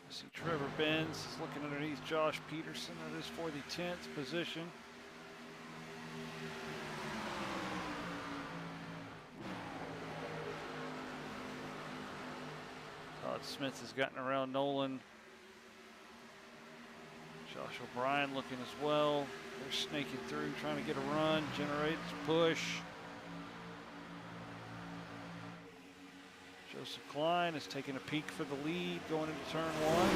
see Trevor Benz is looking underneath Josh Peterson. That is for the 10th position. Todd Smith has gotten around Nolan. Josh O'Brien looking as well. They're snaking through, trying to get a run, generate, push. Joseph Klein is taking a peek for the lead going into turn 1.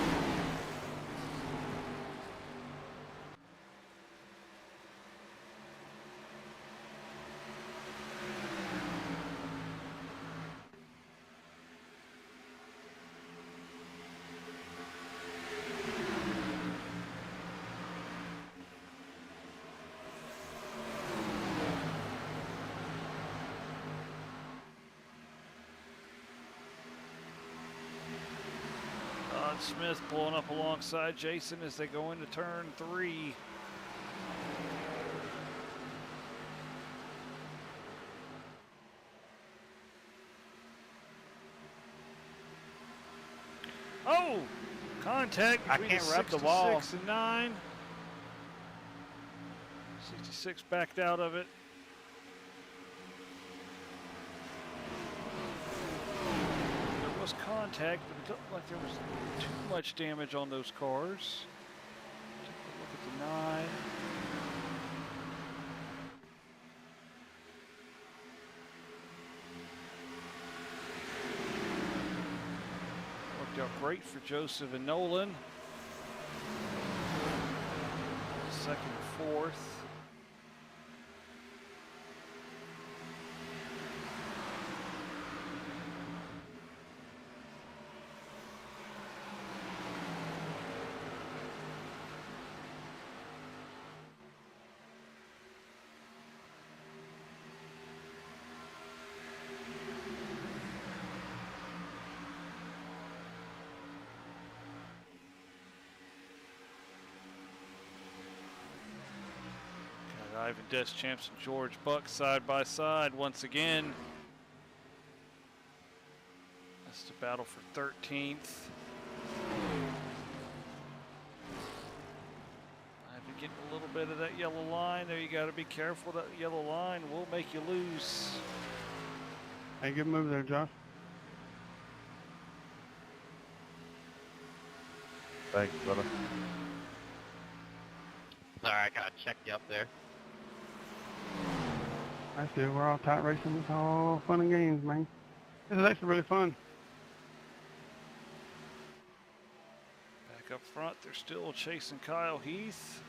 Todd Smith pulling up alongside Jason as they go into turn 3. Oh! Contact I between can't the rub the 66 wall. and 9. 66 backed out of it. There was contact, but it looked like there was too much damage on those cars. Take a look at the 9. Worked out great for Joseph and Nolan. Second and fourth. Ivan Deschamps and George Buck side by side once again. That's the battle for 13th. Ivan getting a little bit of that yellow line there. You got to be careful. That yellow line will make you lose. Hey, good move there, Josh. Thanks, brother. Sorry, I gotta check you up there. I see. We're all tight racing. It's all fun and games, man. This is actually really fun. Back up front, they're still chasing Kyle Heath.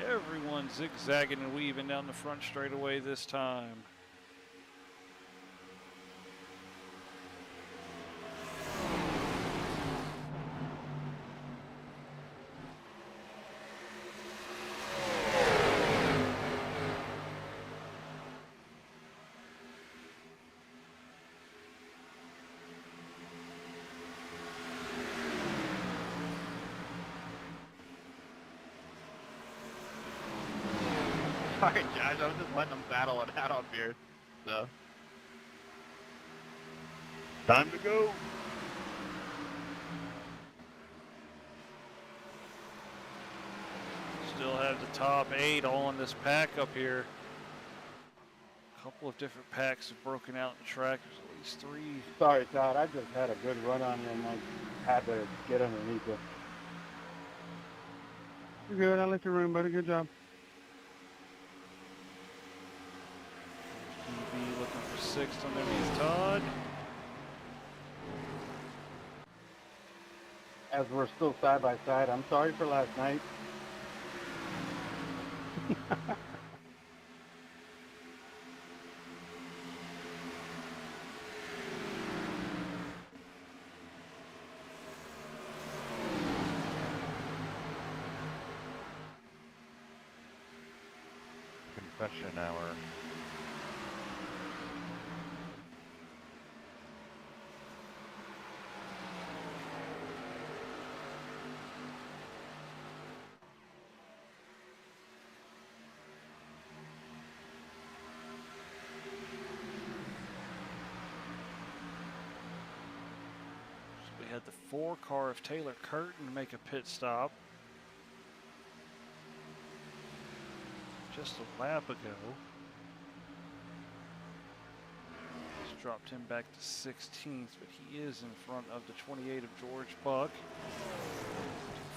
Everyone zigzagging and weaving down the front straightaway this time. Sorry, Josh. I was just letting them battle it out up here. So. Time to go. Still have the top 8 all in this pack up here. A couple of different packs have broken out in the track. There's at least 3. Sorry, Todd. I just had a good run on you and I had to get underneath you. You're good. I left your room, buddy. Good job. DB looking for 6th underneath Todd. As we're still side by side, I'm sorry for last night. Confession hour. So we had the 4 car of Taylor Curtin make a pit stop just a lap ago. Just dropped him back to 16th, but he is in front of the 28 of George Buck.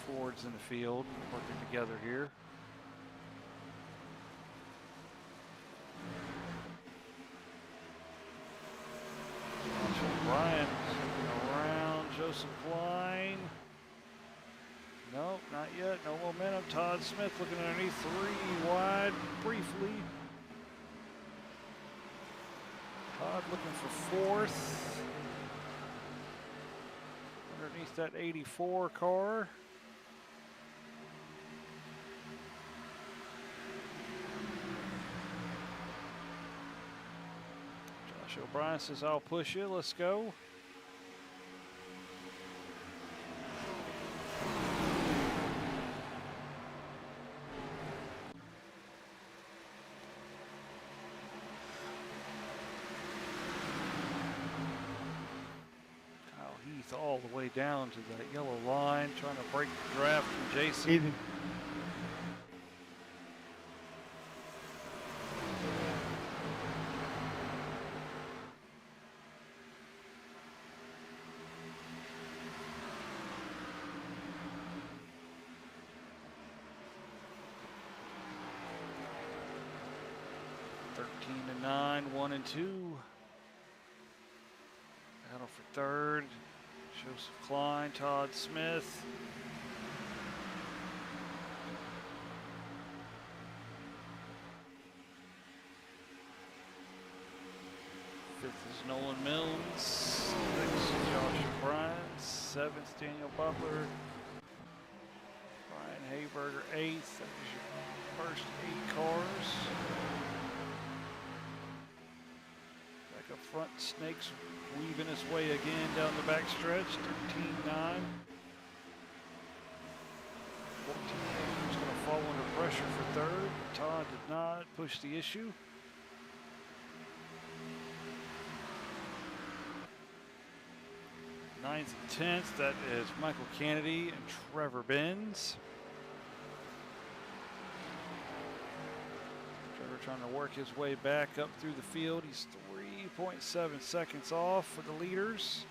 2 Fords in the field working together here. Brian around Joseph Klein. Nope, not yet. No momentum. Todd Smith looking underneath 3 wide briefly. Todd looking for 4th. Underneath that 84 car. Josh O'Brien says, I'll push you. Let's go. 8th all the way down to that yellow line, trying to break the draft from Jason. Easy. To 9, 1 and 2. Battle for third. Joseph Klein, Todd Smith. Fifth is Nolan Mills. Sixth, Josh O'Brien. Seventh, Daniel Butler. Brian Hayberger, eighth. That was your first 8 cars. Back up front, Snakes weaving his way again down the back stretch. 13-9. 14 is going to fall under pressure for third. Todd did not push the issue. Ninth and 10th, that is Michael Kennedy and Trevor Benz. Trevor trying to work his way back up through the field. He's 3.7 seconds off for the leaders.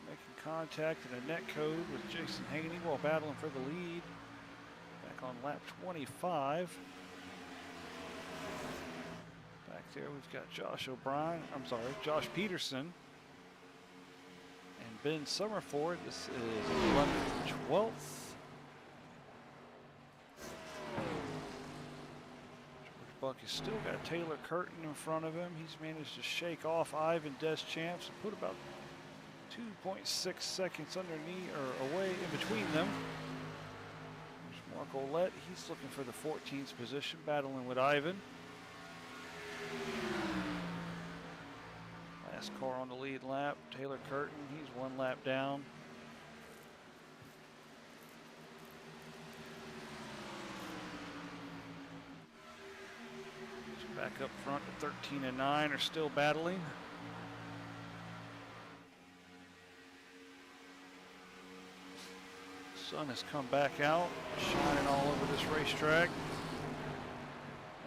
Making contact in a net code with Jason Haney while battling for the lead. Back on lap 25. Back there we've got Josh Peterson. And Ben Summerford. This is 11th and 12th. George Buck has still got Taylor Curtin in front of him. He's managed to shake off Ivan Deschamps and put about 2.6 seconds underneath or away in between them. There's Mark Olette. He's looking for the 14th position, battling with Ivan. Last car on the lead lap, Taylor Curtin. He's 1 lap down. Back up front, the 13 and 9 are still battling. Sun has come back out, shining all over this racetrack.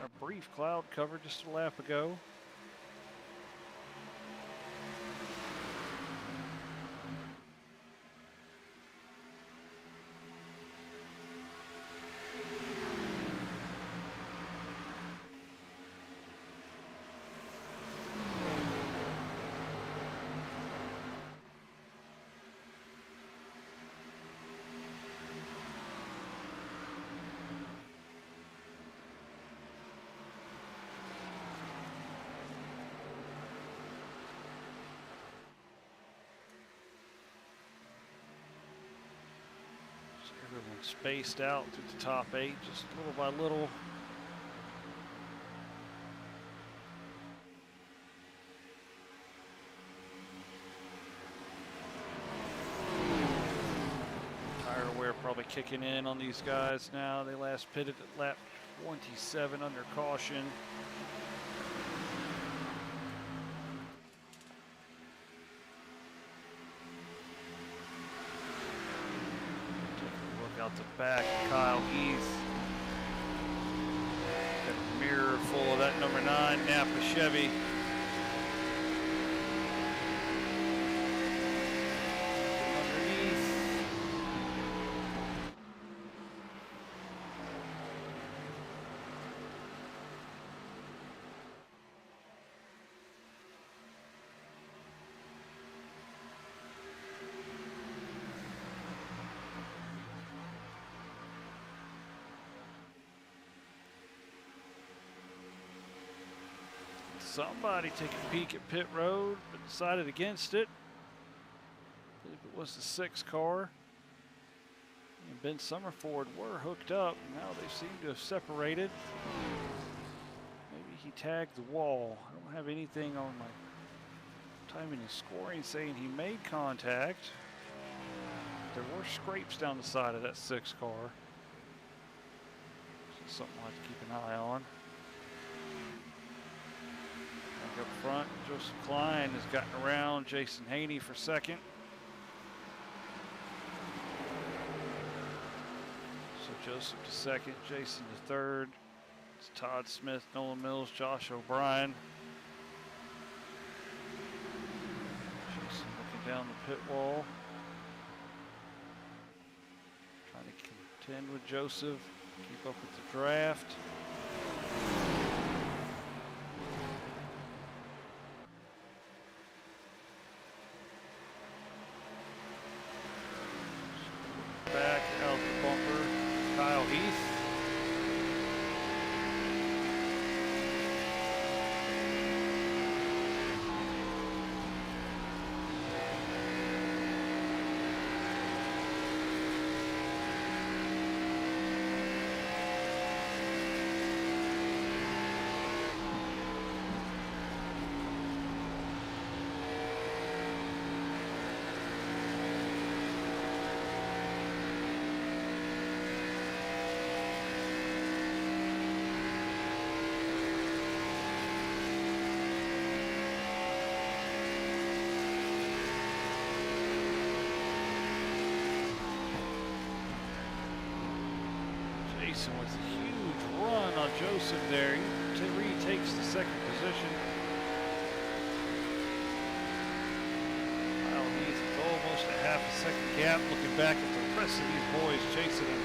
A brief cloud cover just a lap ago. Everyone spaced out through the top 8, just little by little. Tire wear probably kicking in on these guys now. They last pitted at lap 27 under caution. Out the back, Kyle Heath. Got a mirror full of that number 9 Napa Chevy. Underneath. Somebody take a peek at pit road, but decided against it. I believe it was the 6 car. And Ben Summerford were hooked up. Now they seem to have separated. Maybe he tagged the wall. I don't have anything on my timing and scoring saying he made contact. There were scrapes down the side of that 6 car. So something I'll have to keep an eye on. Up front, Joseph Klein has gotten around Jason Haney for second. Joseph to second, Jason to third. It's Todd Smith, Nolan Mills, Josh O'Brien. Jason looking down the pit wall. Trying to contend with Joseph, keep up with the draft. Back out the bumper, Kyle Heath. Jason with a huge run on Joseph there. He retakes the second position. Kyle Heath with almost a half a second gap, looking back at the rest of these boys chasing him.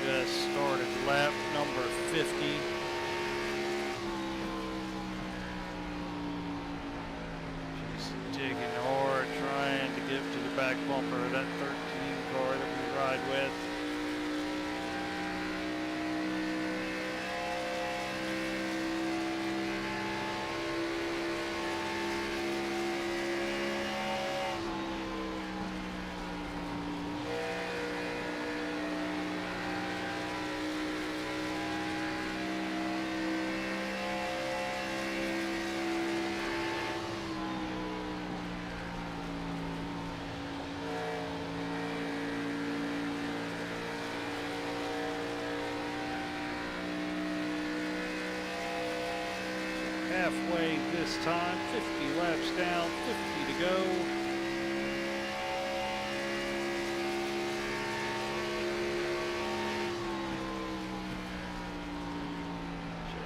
Just started lap number 50. Just digging hard, trying to get to the back bumper of that 13 car that we ride with. Halfway this time, 50 laps down, 50 to go.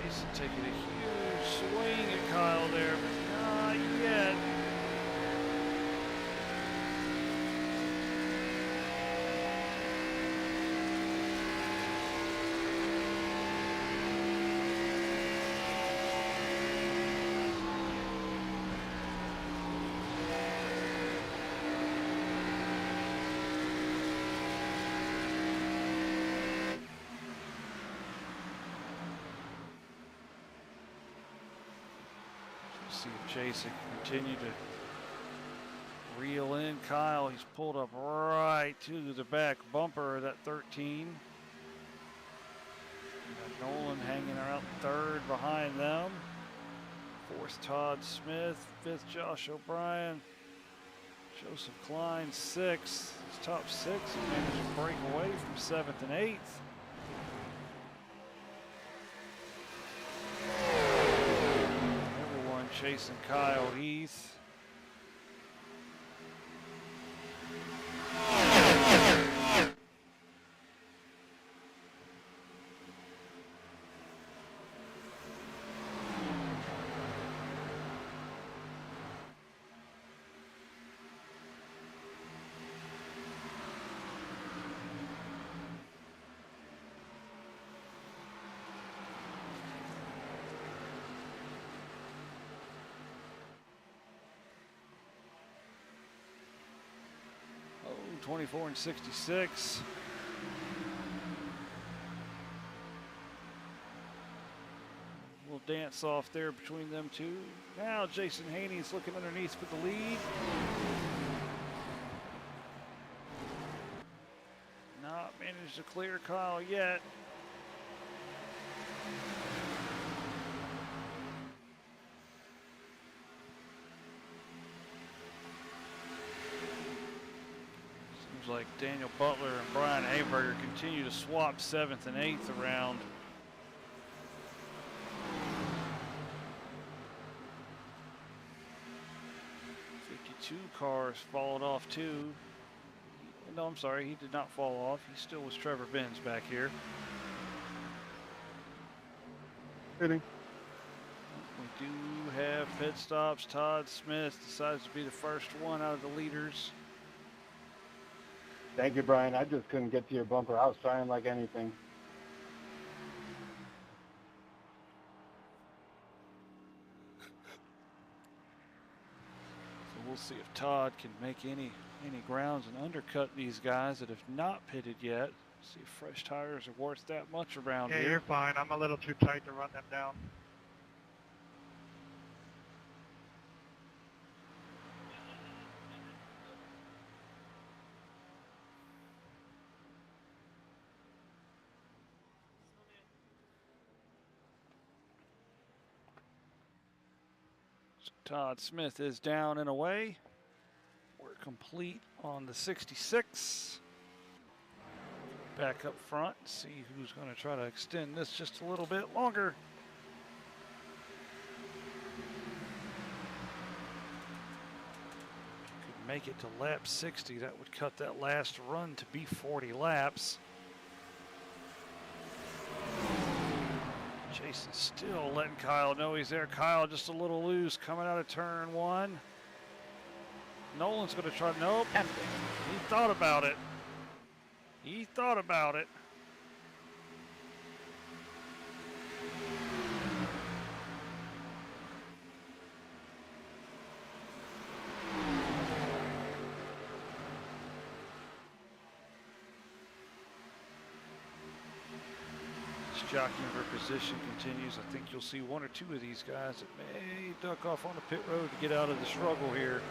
Jason taking a huge swing at Kyle there, but not yet. See if Jason can continue to reel in Kyle. He's pulled up right to the back bumper of that 13. Got Nolan hanging out third behind them. Fourth, Todd Smith. Fifth, Josh O'Brien. Joseph Klein, sixth. His top six. He managed to break away from seventh and eighth. Chasing Kyle Heath. Oh, 24 and 66. Little dance off there between them two. Now Jason Haney's looking underneath for the lead. managed to clear Kyle yet. Seems like Daniel Butler and Brian Haberger continue to swap 7th and 8th around. Two cars followed off too. No, I'm sorry, he did not fall off. He still was Trevor Benz back here. Hitting. We do have pit stops. Todd Smith decides to be the first one out of the leaders. Thank you, Brian. I just couldn't get to your bumper. I was trying like anything. We'll see if Todd can make any grounds and undercut these guys that have not pitted yet. See if fresh tires are worth that much around Yeah, here. you're fine. I'm a little too tight to run them down. So Todd Smith is down and away. We're complete on the 66. Back up front, see who's going to try to extend this just a little bit longer. Could make it to lap 60. That would cut that last run to be 40 laps. Jason's still letting Kyle know he's there. Kyle just a little loose coming out of turn 1. Nolan's going to try. Nope. He thought about it. He thought about it. This jockeying for position continues. I think you'll see one or two of these guys that may duck off on the pit road to get out of the struggle here.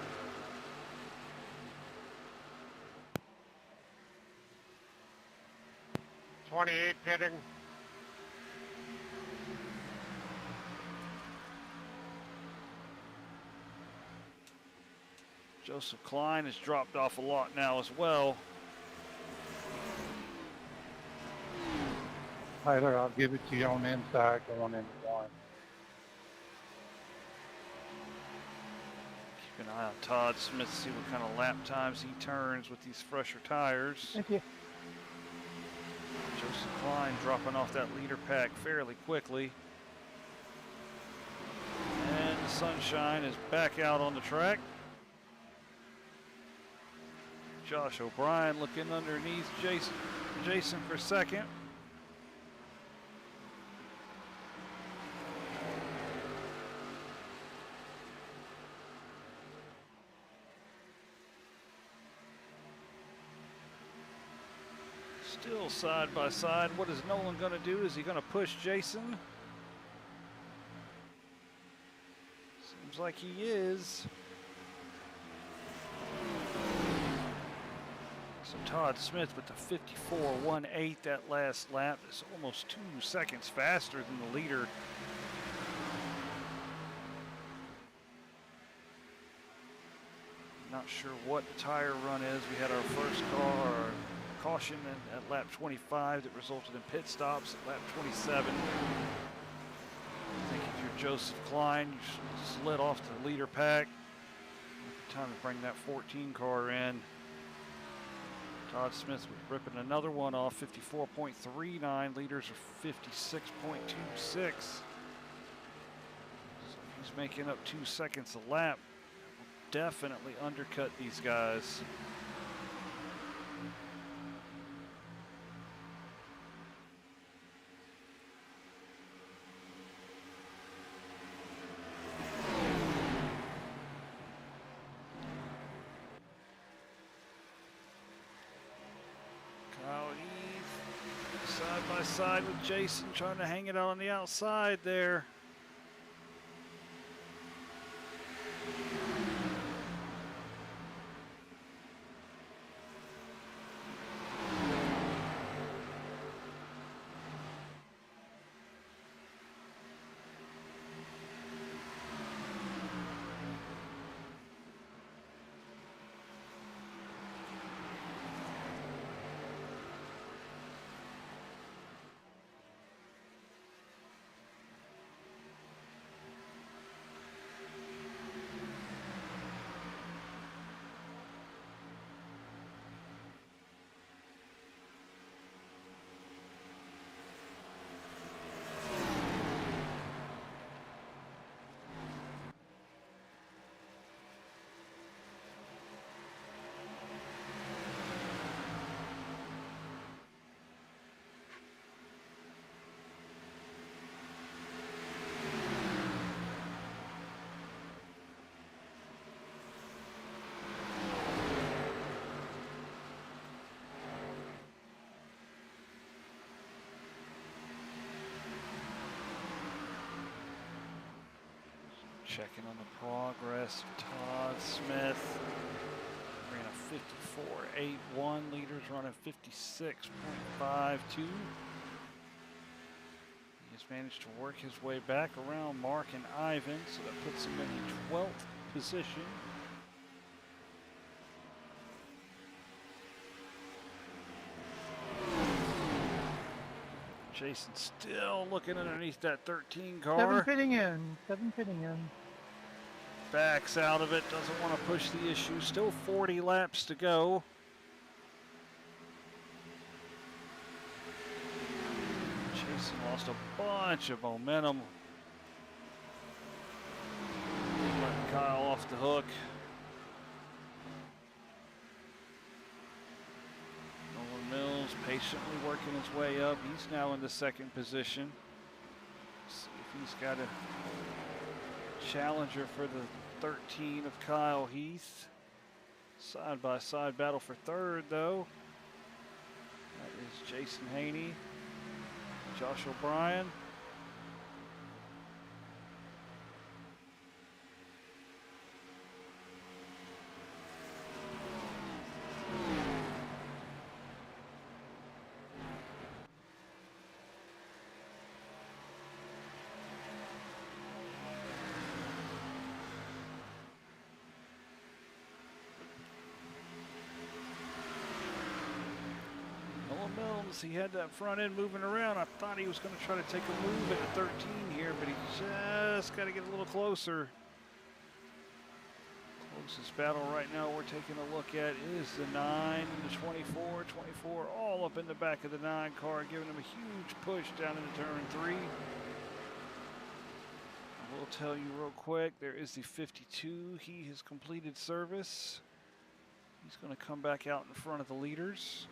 Pitting. Joseph Klein has dropped off a lot now as well. Tyler, I'll give it to you on the inside going into one. Keep an eye on Todd Smith, see what kind of lap times he turns with these fresher tires. Thank you. Joseph Klein dropping off that leader pack fairly quickly. And the Sunshine is back out on the track. Josh O'Brien looking underneath Jason for second. Still side by side. What is Nolan going to do? Is he going to push Jason? Seems like he is. So Todd Smith with the 54.18 that last lap is almost 2 seconds faster than the leader. Not sure what the tire run is. We had our first caution at lap 25 that resulted in pit stops at lap 27. I think if you're Joseph Klein, you slid off the leader pack. Time to bring that 14 car in. Todd Smith was ripping another one off, 54.39. Leaders are 56.26. So he's making up 2 seconds a lap. Definitely undercut these guys. Side by side with Jason, trying to hang it out on the outside there. Checking on the progress of Todd Smith. Ran a 54.81. Leaders running 56.52. He has managed to work his way back around Mark and Ivan, so that puts him in the 12th position. Jason still looking underneath that 13 car. 7 pitting in. 7 pitting in. Backs out of it, doesn't want to push the issue. Still 40 laps to go. Jason lost a bunch of momentum. Letting Kyle off the hook. Nolan Mills patiently working his way up. He's now in the 2nd position. See if he's got a challenger for the 13 of Kyle Heath. Side by side battle for 3rd though. That is Jason Haney, Josh O'Brien. He had that front end moving around. I thought he was going to try to take a move at the 13 here, but he just got to get a little closer. Closest battle right now we're taking a look at is the 9 and the 24. 24 all up in the back of the 9 car, giving him a huge push down into turn 3. I will tell you real quick, there is the 52. He has completed service. He's going to come back out in front of the leaders.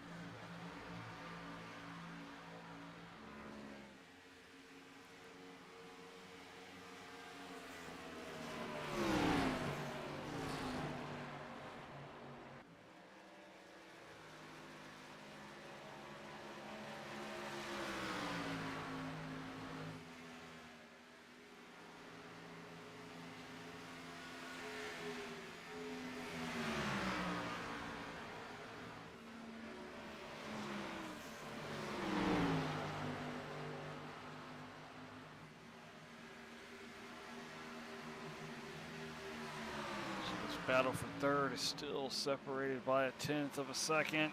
Battle for 3rd is still separated by a 1/10 of a second.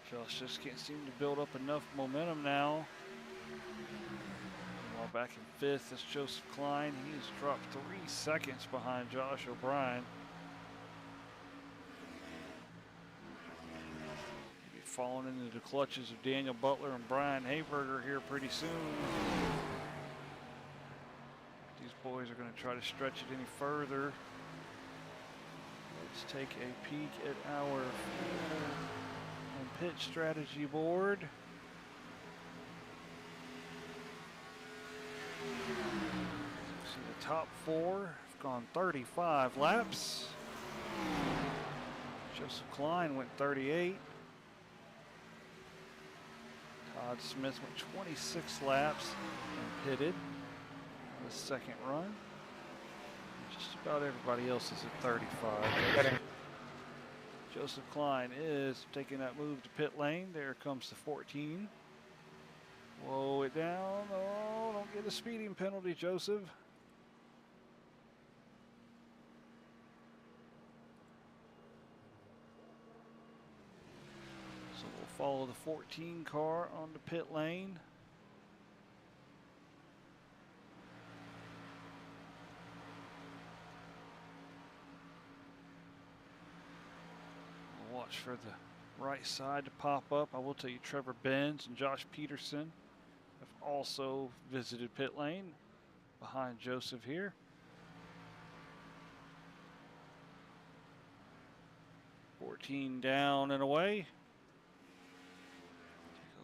Josh just can't seem to build up enough momentum now. While back in 5th is Joseph Klein. He's dropped 3 seconds behind Josh O'Brien. Falling into the clutches of Daniel Butler and Brian Hayberger here pretty soon. These boys are going to try to stretch it any further. Let's take a peek at our pit strategy board. See the top 4 have gone 35 laps. Joseph Klein went 38. Todd Smith went 26 laps and pitted the 2nd run. Just about everybody else is at 35. Joseph Klein is taking that move to pit lane. There comes the 14. Slow it down. Oh, don't get a speeding penalty, Joseph. Follow the 14 car on the pit lane. We'll watch for the right side to pop up. I will tell you Trevor Benz and Josh Peterson have also visited pit lane behind Joseph here. $14 down and away.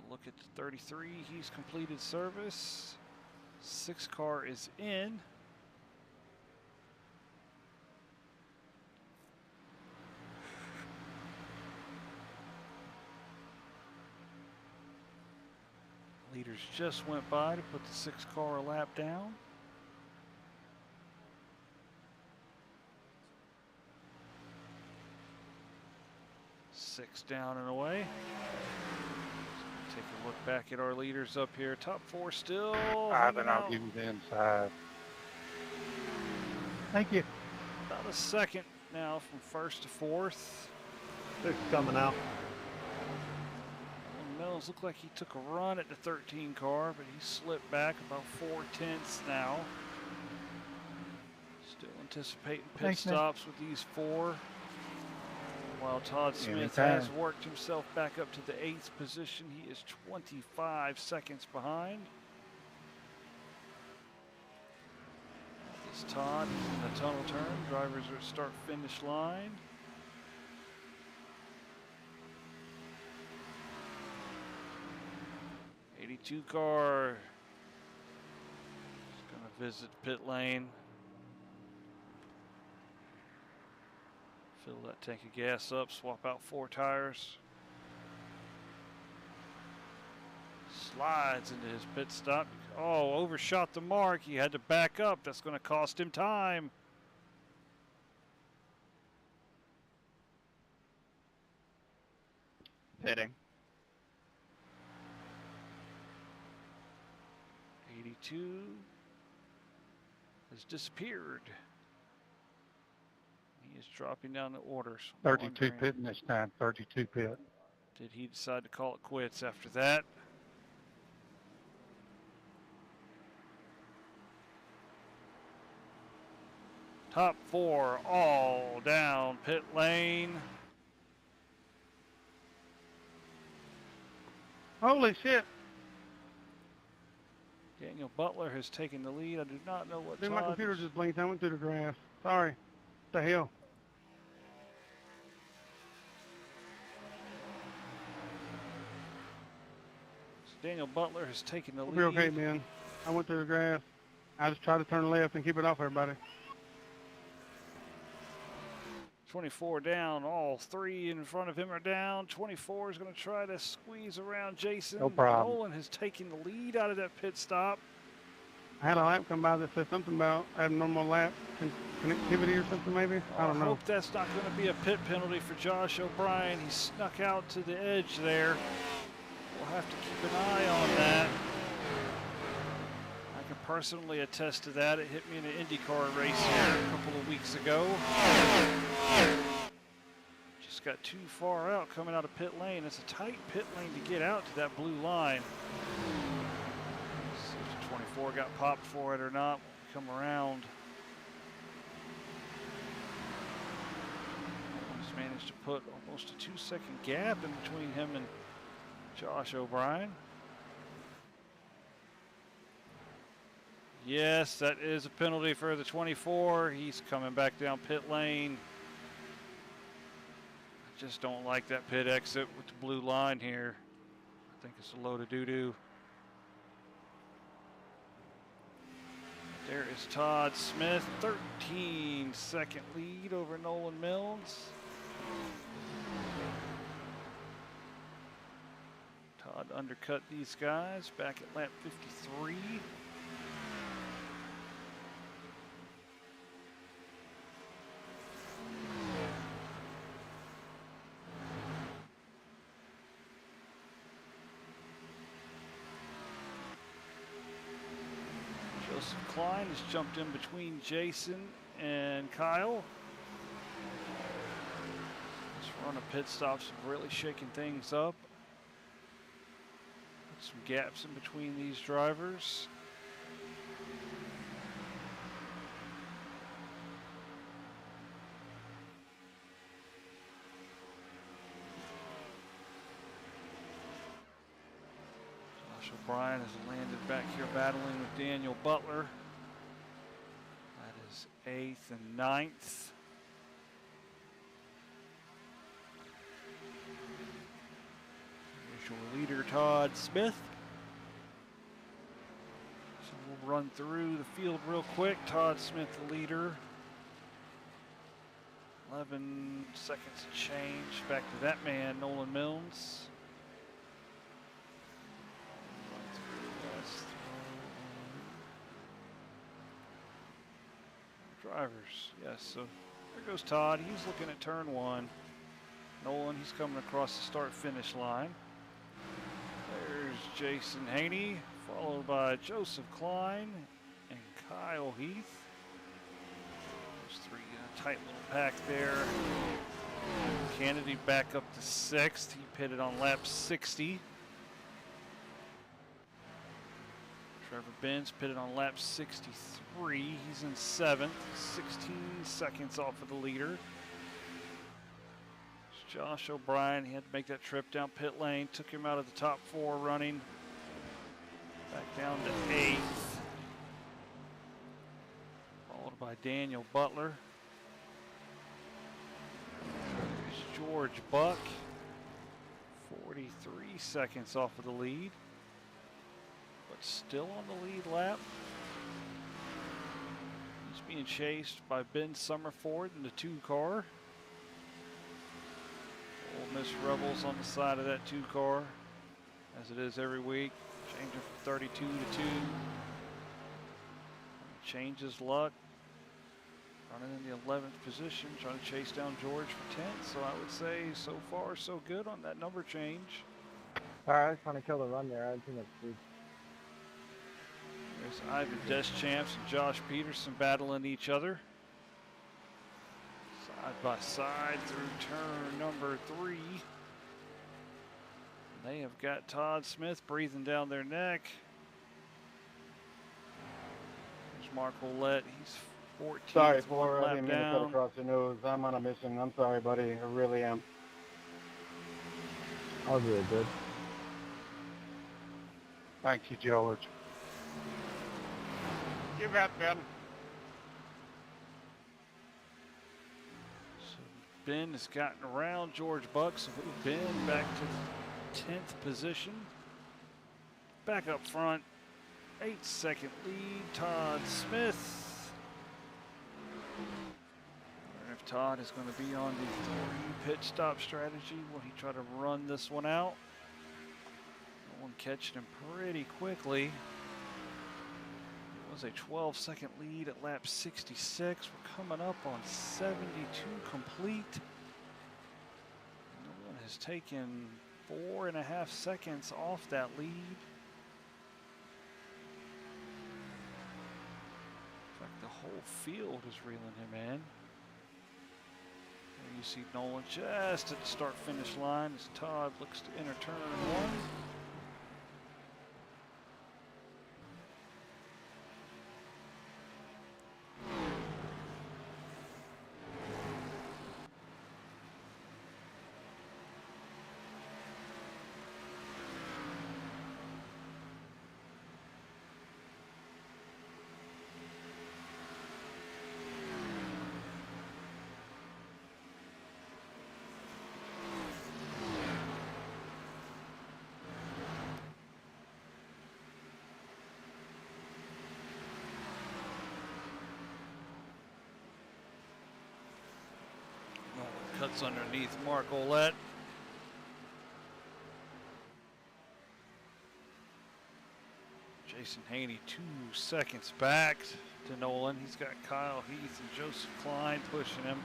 Look at the 33, he's completed service. 6 car is in. Leaders just went by to put the 6-car lap down. Six down and away. Take a look back at our leaders up here. Top 4 still hanging out. I'll give you the inside. Thank you. About a second now from 1st to 4th. 6 coming out. Mills looked like he took a run at the 13 car, but he slipped back about 4/10 now. Still anticipating pit Thanks, man. stops with these 4. While Todd Smith Anytime. has worked himself back up to the 8th position, he is 25 seconds behind. This is Todd in the tunnel turn. Drivers are at start-finish line. '82 car is going to visit pit lane. Fill that tank of gas up, swap out 4 tires. Slides into his pit stop. Oh, overshot the mark. He had to back up. That's going to cost him time. Pitting. 82 has disappeared. He is dropping down the orders. 32 Wondering, pitting this time. 32 pit. did he decide to call it quits after that? Top 4 all down pit lane. Holy shit. Daniel Butler has taken the lead. I do not know what Dude, my Todd computer is- just blinked. I went through the grass. Sorry. What the hell? Daniel Butler has taken the We'll lead. be okay, man. I went through the grass. I just tried to turn left and keep it off everybody. 24 down. All 3 in front of him are down. 24 is going to try to squeeze around Jason. No problem. Nolan has taken the lead out of that pit stop. I had a lap come by that said something about abnormal lap connectivity or something maybe. I don't know. hope that's not going to be a pit penalty for Josh O'Brien. He snuck out to the edge there. We'll have to keep an eye on that. I can personally attest to that. It hit me in an IndyCar race here a couple of weeks ago. Just got too far out coming out of pit lane. It's a tight pit lane to get out to that blue line. See if the 24 got popped for it or not. Come around. He's managed to put almost a 2-second gap in between him and Josh O'Brien. Yes, that is a penalty for the 24. He's coming back down pit lane. I just don't like that pit exit with the blue line here. I think it's a load of doo-doo. There is Todd Smith, 13-second lead over Nolan Mills. Todd undercut these guys back at lap 53. Joseph Klein has jumped in between Jason and Kyle. This run of pit stops have really shaken things up. Some gaps in between these drivers. Josh O'Brien has landed back here battling with Daniel Butler. That is 8th and 9th. Your leader, Todd Smith. So we'll run through the field real quick. Todd Smith, the leader. 11 seconds to change. Back to that man, Nolan Mills. Run through drivers. Yes, so there goes Todd. He's looking at turn 1. Nolan, he's coming across the start-finish line. There's Jason Haney, followed by Joseph Klein and Kyle Heath. Those three in a tight little pack there. Kennedy back up to 6th. He pitted on lap 60. Trevor Benz pitted on lap 63. He's in 7th, 16 seconds off of the leader. Josh O'Brien, he had to make that trip down pit lane, took him out of the top 4 running, back down to 8th, followed by Daniel Butler. There's George Buck, 43 seconds off of the lead, but still on the lead lap. He's being chased by Ben Summerford in the 2 car. Ole Miss Rebels on the side of that 2 car, as it is every week. Changing from 32 to 2. Changes luck. Running in the 11th position, trying to chase down George for 10th. So I would say so far so good on that number change. Alright, I was trying to kill the run there. I had too much speed. There's Ivan Deschamps and Josh Peterson battling each other. Side by side through turn number 3. They have got Todd Smith breathing down their neck. There's Mark Ouellette. He's 14th. Sorry, Flora. I lap didn't mean to cut down. across your nose. I'm on a mission. I'm sorry, buddy. I really am. I'll do it, dude. Thank you, George. You bet, Ben. So Ben has gotten around George Buck, so move Ben back to the 10th position. Back up front, 8-second lead, Todd Smith. Wonder if Todd is going to be on the 3 pit stop strategy. Will he try to run this one out? No one catching him pretty quickly. It was a 12-second lead at lap 66. We're coming up on 72 complete. No one has taken 4.5 seconds off that lead. In fact, the whole field is reeling him in. There you see Nolan just at the start-finish line as Todd looks to enter turn 1. Cuts underneath Mark Ouellette. Jason Haney 2 seconds back to Nolan. He's got Kyle Heath and Joseph Klein pushing him.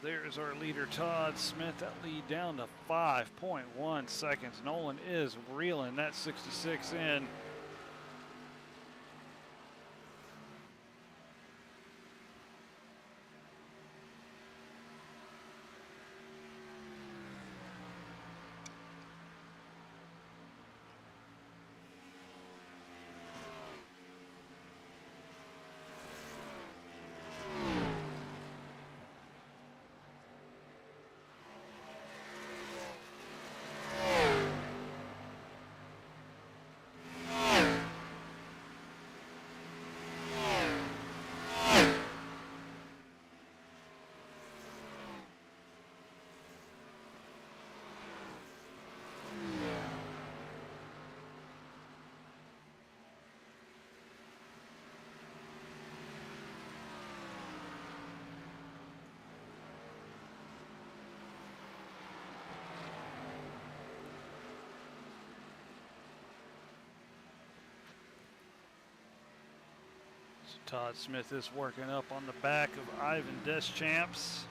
There's our leader, Todd Smith. That lead down to 5.1 seconds. Nolan is reeling that 66 in. Todd Smith is working up on the back of Ivan Deschamps.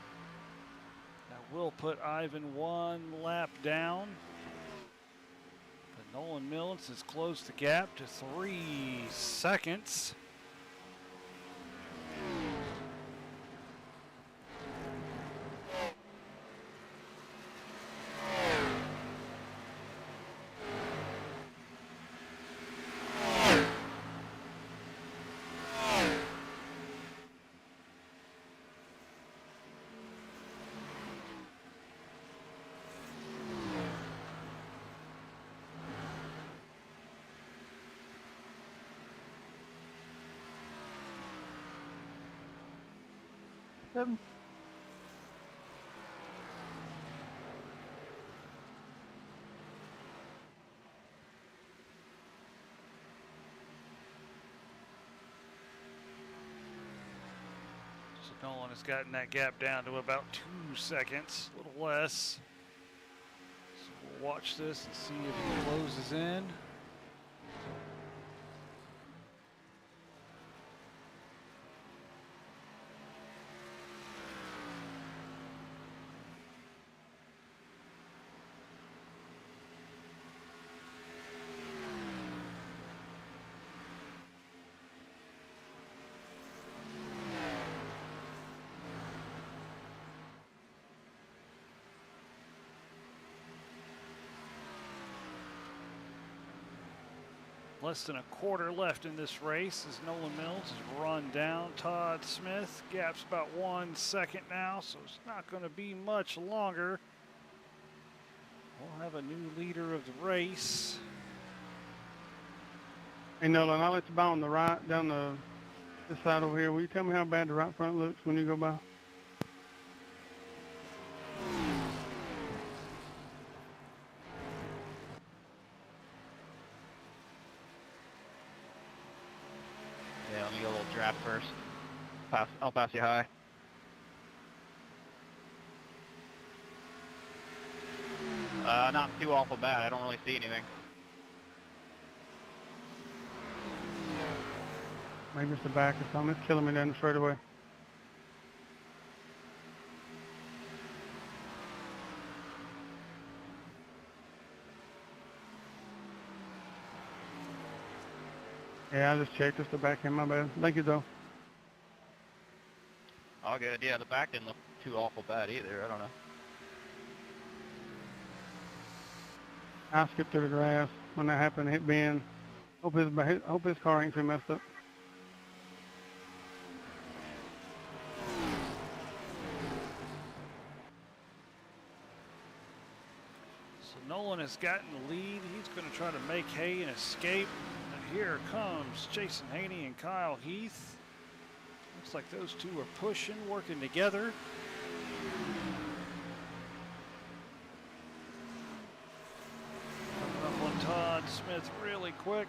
That will put Ivan 1 lap down. But Nolan Mills has closed the gap to 3 seconds. Seven. So Nolan has gotten that gap down to about 2 seconds, a little less. So we'll watch this and see if he closes in. Less than a quarter left in this race as Nolan Mills has run down Todd Smith. Gap's about 1 second now, so it's not going to be much longer. We'll have a new leader of the race. Hey Nolan, I'll let you by on the right, down this side over here. Will you tell me how bad the right front looks when you go by? Yeah, let me get a little draft first. I'll pass you high. Not too awful bad. I don't really see anything. Maybe it's the back or something. It's killing me down the straightaway. Yeah, I just checked. It's the back end. My bad. Thank you, though. All good. Yeah, the back didn't look too awful bad either. I don't know. I skipped through the grass when that happened. Hit Ben. Hope his car ain't too messed up. So Nolan has gotten the lead. He's going to try to make hay and escape. And here comes Jason Haney and Kyle Heath. Looks like those two are pushing, working together. Coming up on Todd Smith really quick.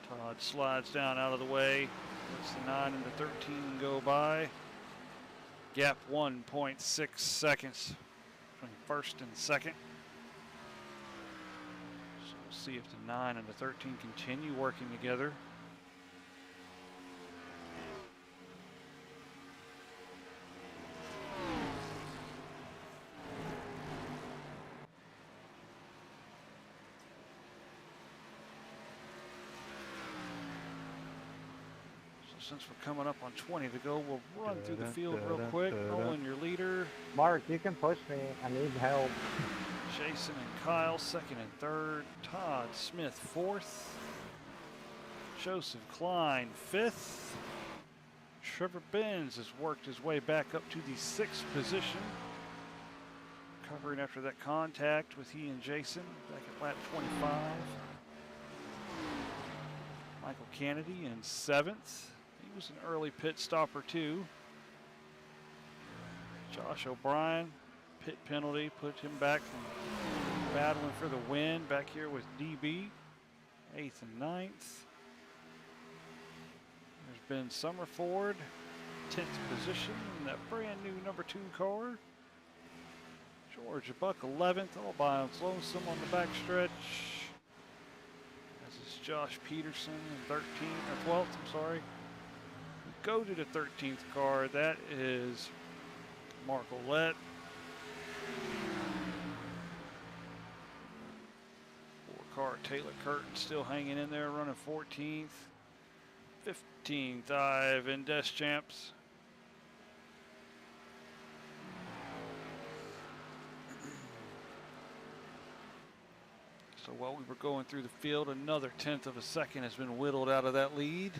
Todd slides down out of the way. Lets the 9 and the 13 go by. Gap 1.6 seconds between first and second. So we'll see if the 9 and the 13 continue working together. Since we're coming up on 20 to go, we'll run through the field real quick. Nolan, your leader. Mark, you can push me. I need help. Jason and Kyle, second and third. Todd Smith, fourth. Joseph Klein, fifth. Trevor Benz has worked his way back up to the 6th position. Recovering after that contact with he and Jason back at lap 25. Michael Kennedy in 7th. He was an early pit stopper too. Josh O'Brien, pit penalty, put him back from battling for the win back here with DB, 8th and 9th. There's Ben Summerford, 10th position in that brand new number 2 car. Georgia Buck 11th, all by Lonesome on the backstretch. This is Josh Peterson in 13th, or 12th, I'm sorry. We go to the 13th car. That is Mark Olette. Car Taylor Curtin still hanging in there, running 14th. 15th, Ivan Deschamps. So while we were going through the field, another 1/10 of a second has been whittled out of that lead.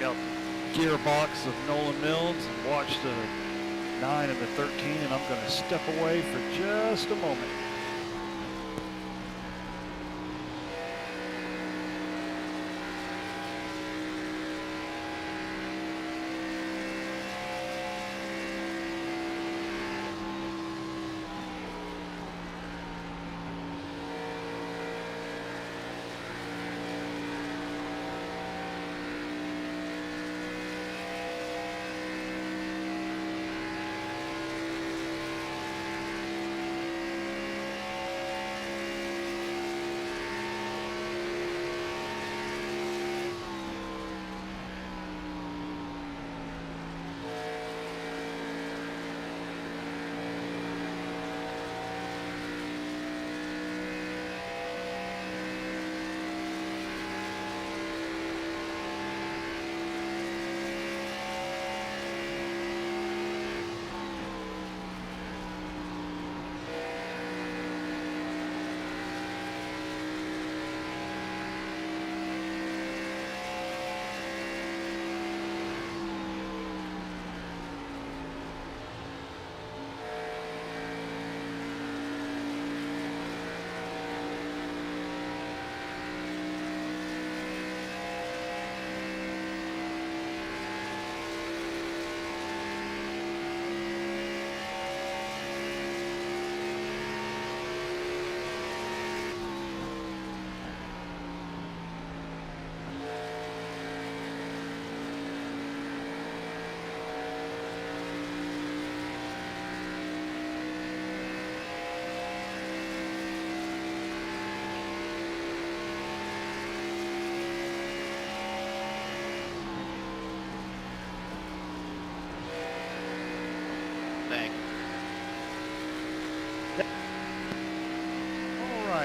Out the gearbox of Nolan Mills and watch the 9 and the 13, and I'm going to step away for just a moment.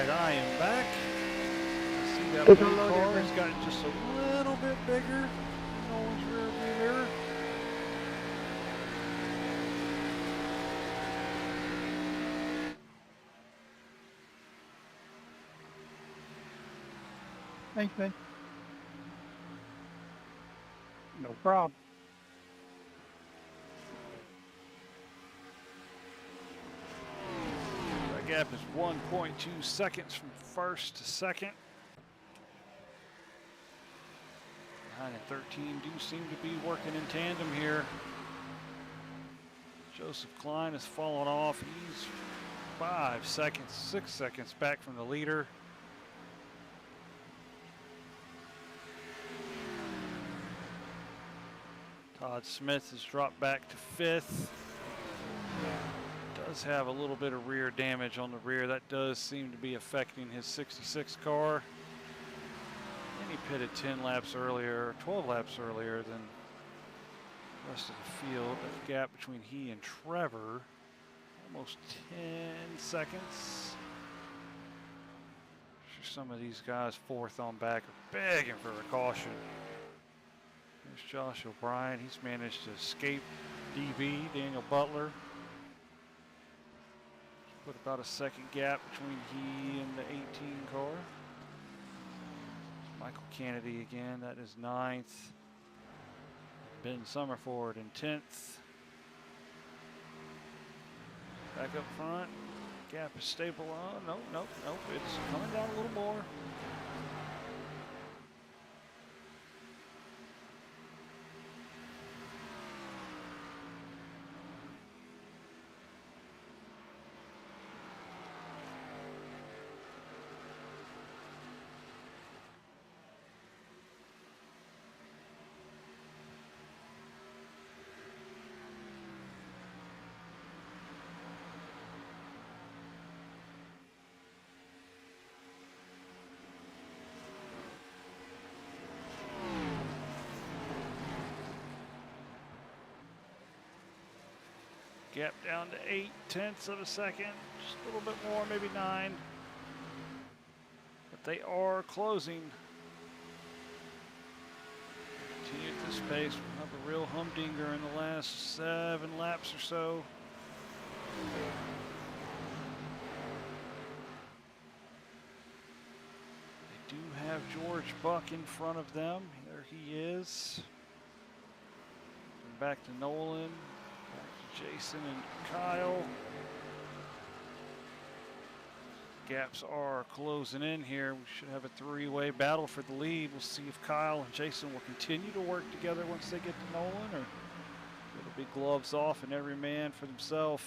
I am back. I see that blue car has gotten just a little bit bigger in Nolan's rear view mirror. Thanks, man. No problem. That gap is 1.2 seconds from first to second. 9 and 13 do seem to be working in tandem here. Joseph Klein has fallen off. He's 5 seconds, 6 seconds back from the leader. Todd Smith has dropped back to 5th. Does have a little bit of rear damage on the rear. That does seem to be affecting his 66 car. And he pitted 10 laps earlier, 12 laps earlier than the rest of the field. That gap between he and Trevor, almost 10 seconds. Sure, some of these guys 4th on back are begging for a caution. There's Josh O'Brien. He's managed to escape DB, Daniel Butler. Put about a second gap between he and the 18 car. Michael Kennedy again, that is 9th. Ben Summerford in 10th. Back up front, gap is stable on. Nope, it's coming down a little more. Gap down to 0.8 of a second. Just a little bit more, maybe 9. But they are closing. Continue at this pace. We'll have a real humdinger in the last 7 laps or so. They do have George Buck in front of them. There he is. And back to Nolan. Back to Jason and Kyle. Gaps are closing in here. We should have a 3-way battle for the lead. We'll see if Kyle and Jason will continue to work together once they get to Nolan, or it'll be gloves off and every man for themselves.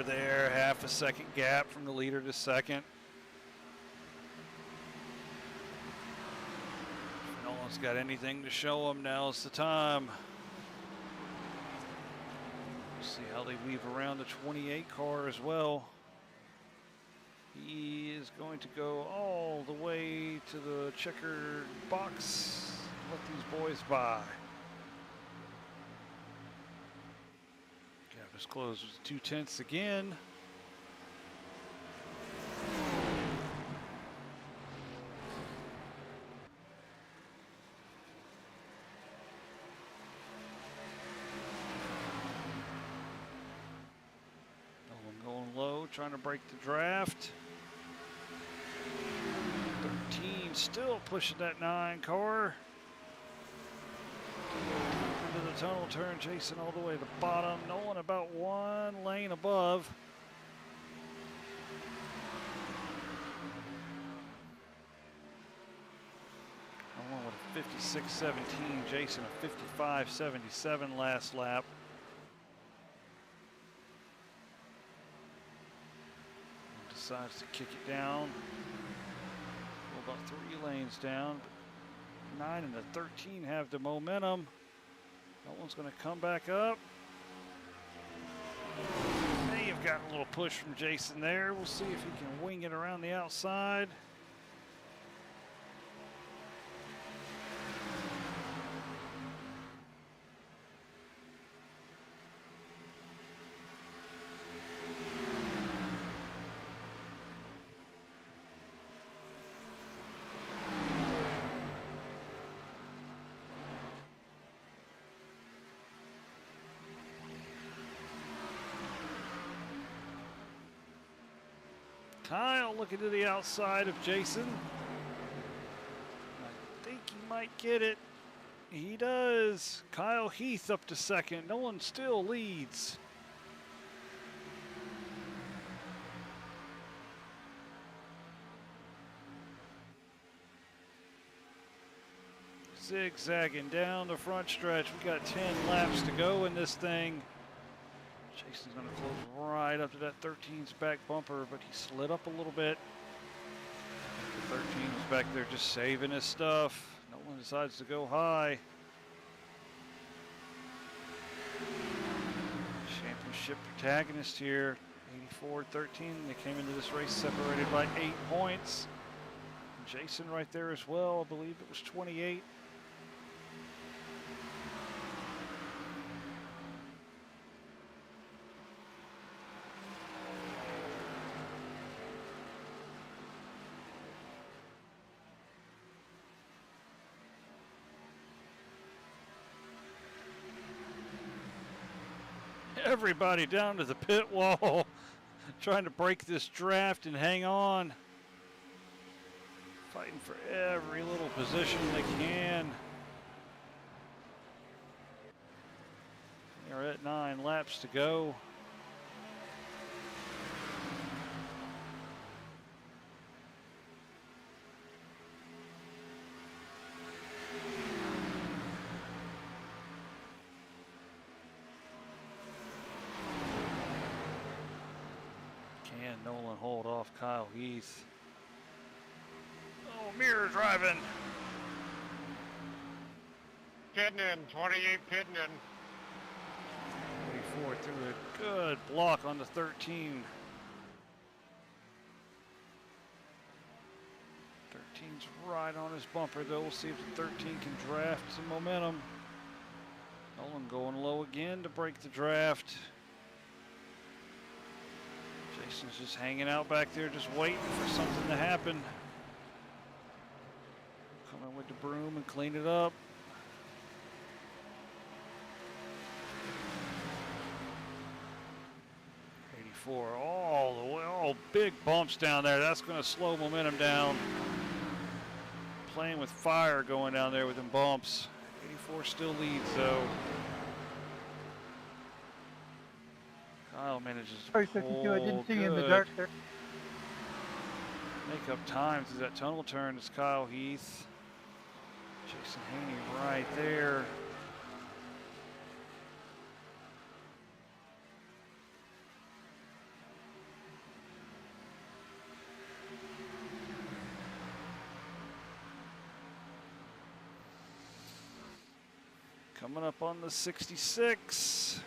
There, half a second gap from the leader to second. If no one's got anything to show them, now's the time. See how they weave around the 28 car as well. He is going to go all the way to the checkered box. Let these boys by. Just closes 0.2 again. Nolan going low, trying to break the draft. 13 still pushing that 9 car. Into the tunnel turn, Jason all the way to the bottom. Nolan about 1 lane above. Nolan with a 56.17, Jason a 55.77 last lap. And decides to kick it down. Well, about 3 lanes down. 9 and the 13 have the momentum. That one's going to come back up. May have gotten a little push from Jason there. We'll see if he can wing it around the outside. Kyle looking to the outside of Jason. I think he might get it. He does. Kyle Heath up to second. Nolan still leads. Zigzagging down the front stretch. We got 10 laps to go in this thing. Jason's going to close right up to that 13's back bumper, but he slid up a little bit. The 13 was back there just saving his stuff. Nolan decides to go high. Championship protagonist here, 84-13. They came into this race separated by 8 points. Jason right there as well. I believe it was 28. Everybody down to the pit wall, trying to break this draft and hang on. Fighting for every little position they can. They're at 9 laps to go. Can Nolan hold off Kyle Heath? Oh, mirror driving. Pitting in, 28 pitting in. 44 through a good block on the 13. 13's right on his bumper though. We'll see if the 13 can draft some momentum. Nolan going low again to break the draft. Jason's just hanging out back there, just waiting for something to happen. Come in with the broom and clean it up. All the way, oh, big bumps down there. That's going to slow momentum down. Playing with fire going down there with them bumps. 84 still leads though. Kyle manages to Sorry, 52, I didn't see you in the good. dark there. Make up time through that tunnel turn. It's Kyle Heath. Jason Haney right there. Coming up on the 66.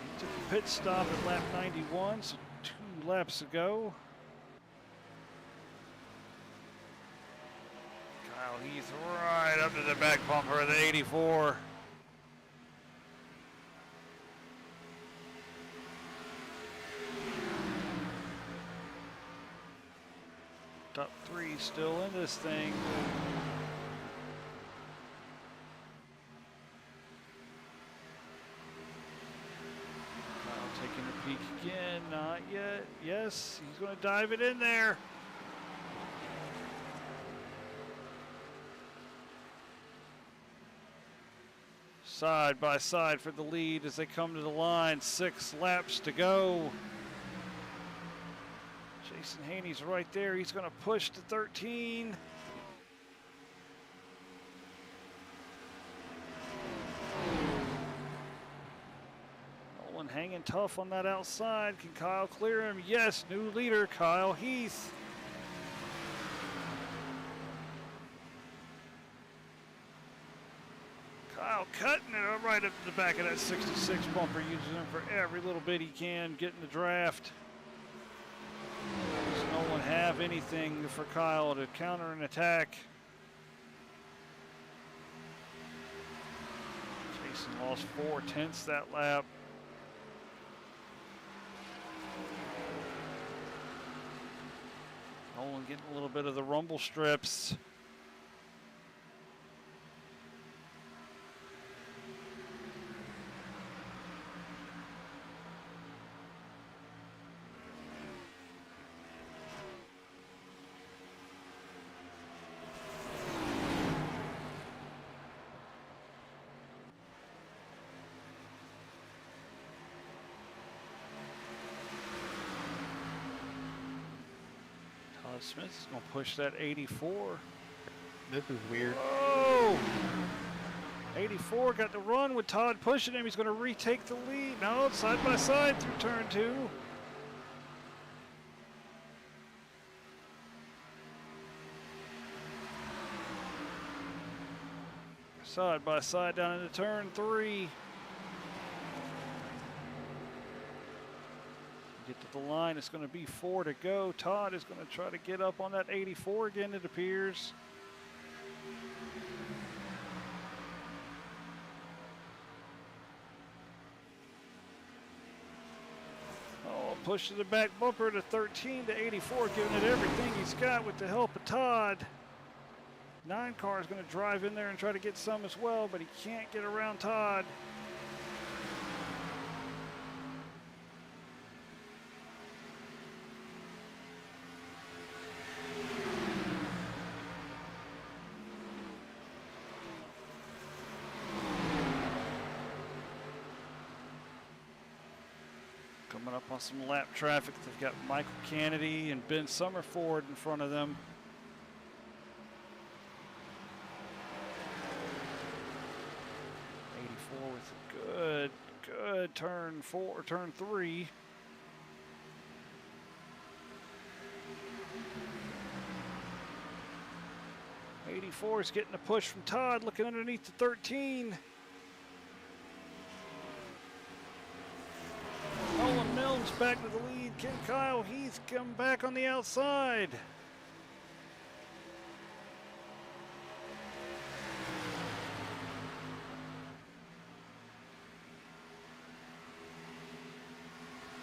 He took a pit stop at lap 91, so 2 laps ago. Kyle Heath right up to the back bumper of the 84. Top 3 still in this thing. Taking a peek again, not yet. Yes, he's going to dive it in there. Side by side for the lead as they come to the line. 6 laps to go. Jason Haney's right there. He's going to push to 13. Hanging tough on that outside. Can Kyle clear him? Yes, new leader, Kyle Heath. Kyle cutting it right up to the back of that 66 bumper, using him for every little bit he can, getting the draft. Does no one have anything for Kyle to counter an attack? Jason lost 4/10 that lap. Nolan getting a little bit of the rumble strips. Smith is going to push that 84. This is weird. Oh! 84 got the run with Todd pushing him. He's going to retake the lead. No, side by side through turn 2. Side by side down into turn 3. Get to the line, it's going to be 4 to go. Todd is going to try to get up on that 84 again, it appears. Oh, push to the back bumper to 13 to 84, giving it everything he's got with the help of Todd. 9 car is going to drive in there and try to get some as well, but he can't get around Todd. Coming up on some lap traffic, they've got Michael Kennedy and Ben Summerford in front of them. With a good turn 3. 84 is getting a push from Todd, looking underneath the 13. Nolan Milnes back to the lead. Can Kyle Heath come back on the outside?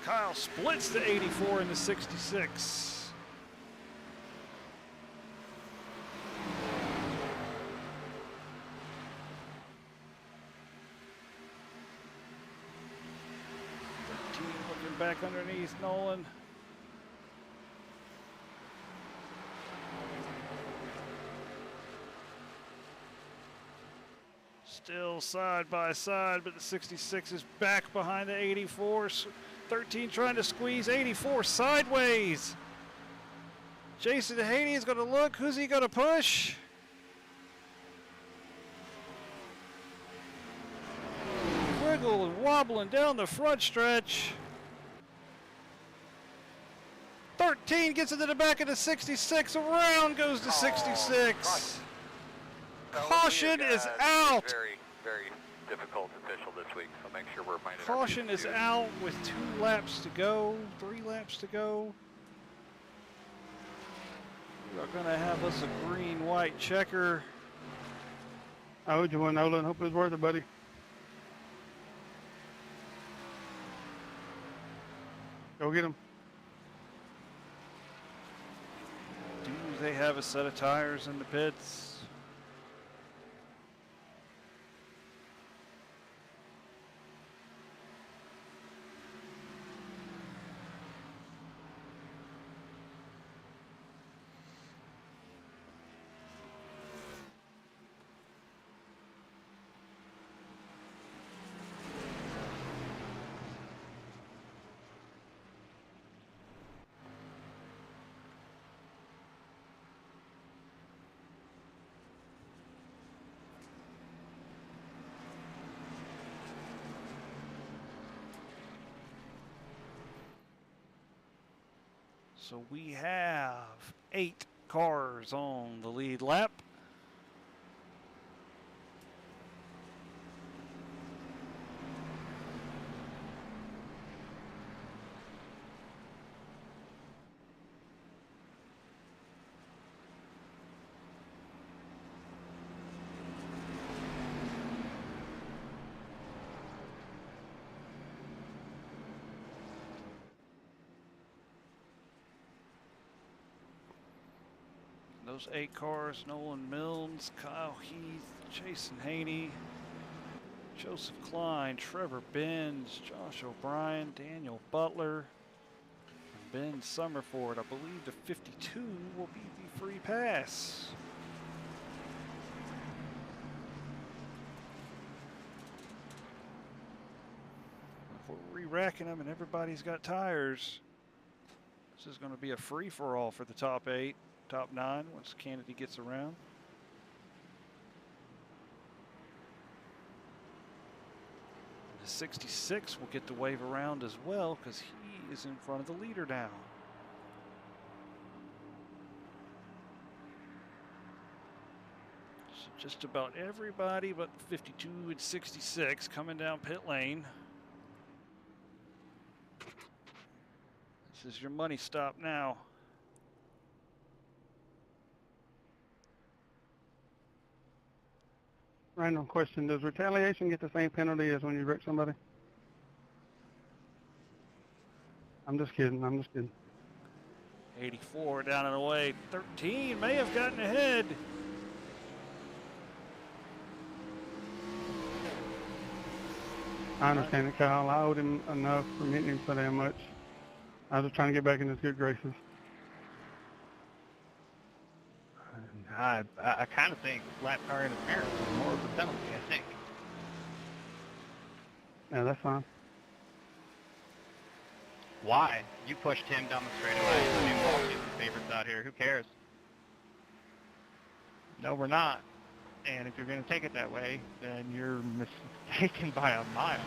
Kyle splits the 84 into 66. Looking back underneath Nolan. Still side by side, but the 66 is back behind the 84. 13 trying to squeeze 84 sideways. Jason Haney is going to look. Who's he going to push? Wiggle and wobbling down the front stretch. 13 gets into the back of the 66. Around goes the 66. Caution is out. Very, very difficult official this week, so make sure we're minding Caution is out with 2 laps to go, 3 laps to go. We're going to have us a green-white checker. I owed you one, Nolan. Hope it was worth it, buddy. Go get him. Do they have a set of tires in the pits? So we have 8 cars on the lead lap. Those 8 cars: Nolan Milnes, Kyle Heath, Jason Haney, Joseph Klein, Trevor Benz, Josh O'Brien, Daniel Butler, and Ben Summerford. I believe the 52 will be the free pass. If we're re-racking them and everybody's got tires, this is going to be a free-for-all for the top 8. Top 9 once Kennedy gets around. And the 66 will get the wave around as well because he is in front of the leader now. So just about everybody but 52 and 66 coming down pit lane. This is your money stop now. Random question. Does retaliation get the same penalty as when you wreck somebody? I'm just kidding. I'm just kidding. 84 down and away. 13 may have gotten ahead. I understand it, Kyle. I owed him enough for hitting him so damn much. I was just trying to get back in his good graces. I kind of think lap car interference is more of a penalty, I think. Yeah, that's fine. Why? You pushed him down the straightaway. I mean, we're all shooting favorites out here. Who cares? No, we're not. And if you're going to take it that way, then you're mistaken by a mile.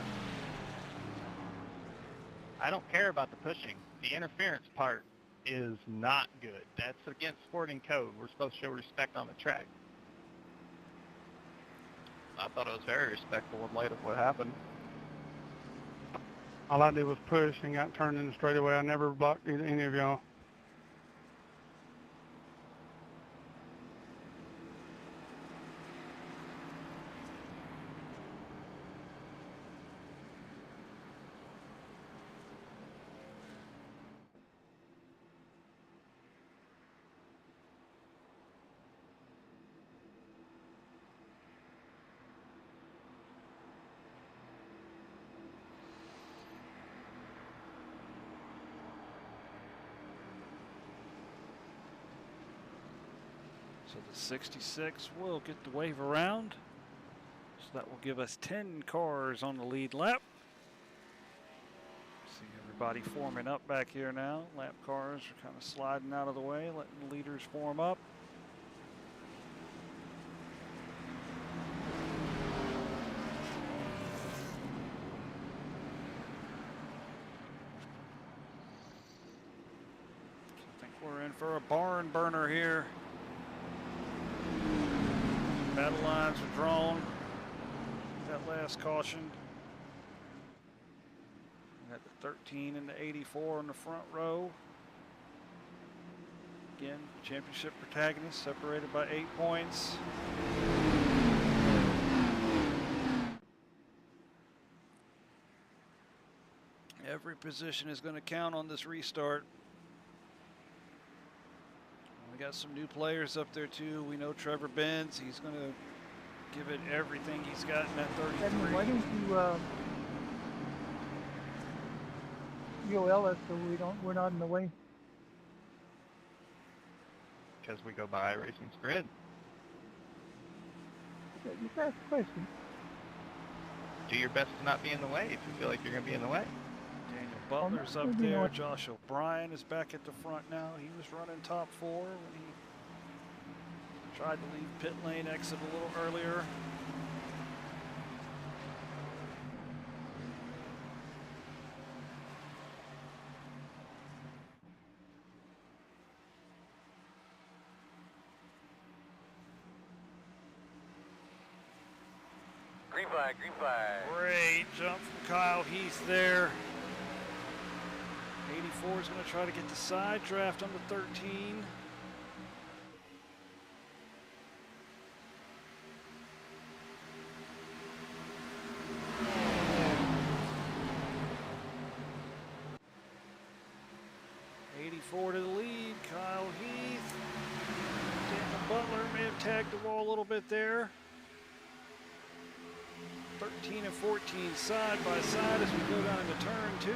I don't care about the pushing. The interference part is not good. That's against sporting code. We're supposed to show respect on the track. I thought it was very respectful in light of what happened. All I did was push and got turned in the straightaway. I never blocked any of y'all. So the 66 will get the wave around. So that will give us 10 cars on the lead lap. See everybody forming up back here now. Lap cars are kind of sliding out of the way, letting the leaders form up. So I think we're in for a barn burner here. Battle lines are drawn. That last caution. We got the 13 and the 84 in the front row. Again, championship protagonists separated by 8 points. Every position is going to count on this restart. We got some new players up there too. We know Trevor Benz. He's going to give it everything he's got in that 33. Edmund, why don't you UOL us so we're not in the way? Because we go by Racing's grid. Just ask a question. Do your best to not be in the way if you feel like you're going to be in the way. Daniel Butler's up there. Josh O'Brien is back at the front now. He was running top 4 when he tried to leave pit lane exit a little earlier. Green flag, green flag. Great jump from Kyle Heath there. 84 is going to try to get the side draft on the 13. To the lead, Kyle Heath. Daniel Butler may have tagged the wall a little bit there. 13 and 14 side by side as we go down into turn 2.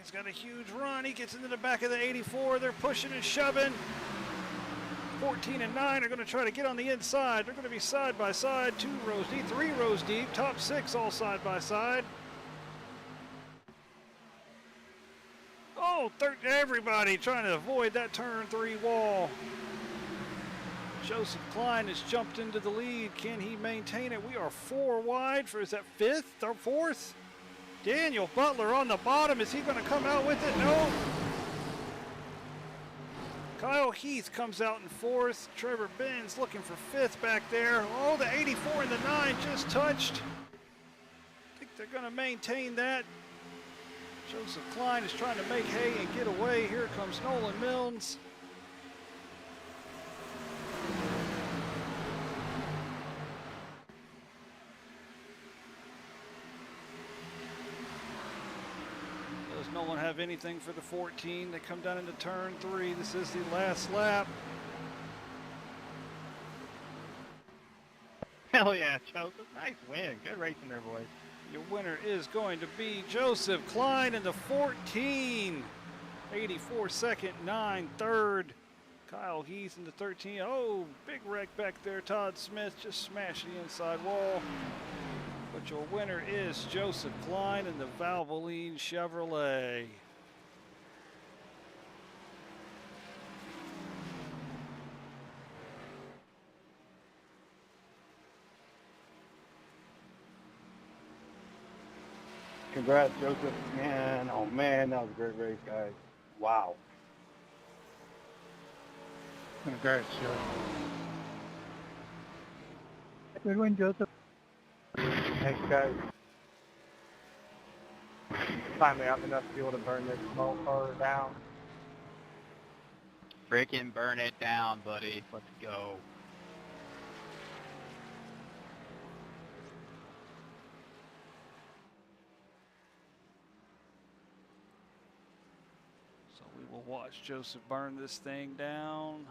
He's got a huge run. He gets into the back of the 84. They're pushing and shoving. 14 and 9 are going to try to get on the inside. They're going to be side by side, 2 rows deep, 3 rows deep, top 6 all side by side. Oh, everybody trying to avoid that turn 3 wall. Joseph Klein has jumped into the lead. Can he maintain it? We are 4 wide for, is that 5th or 4th? Daniel Butler on the bottom. Is he going to come out with it? No. Kyle Heath comes out in 4th. Trevor Benz looking for 5th back there. Oh, the 84 and the 9 just touched. I think they're going to maintain that. Joseph Klein is trying to make hay and get away. Here comes Nolan Milnes. Nolan have anything for the 14. They come down into turn 3. This is the last lap. Hell yeah, Joseph. Nice win. Good racing there, boys. Your winner is going to be Joseph Klein in the 14. 84 second, 9 third. Kyle Heath in the 13. Oh, big wreck back there. Todd Smith just smashed the inside wall. But your winner is Joseph Klein in the Valvoline Chevrolet. Congrats, Joseph. Man, oh man, that was a great race, guys. Wow. Congrats, Joe. Good win, Joseph. Thanks, guys. Finally have enough fuel to burn this small car down. Freaking burn it down, buddy. Let's go. So we will watch Joseph burn this thing down.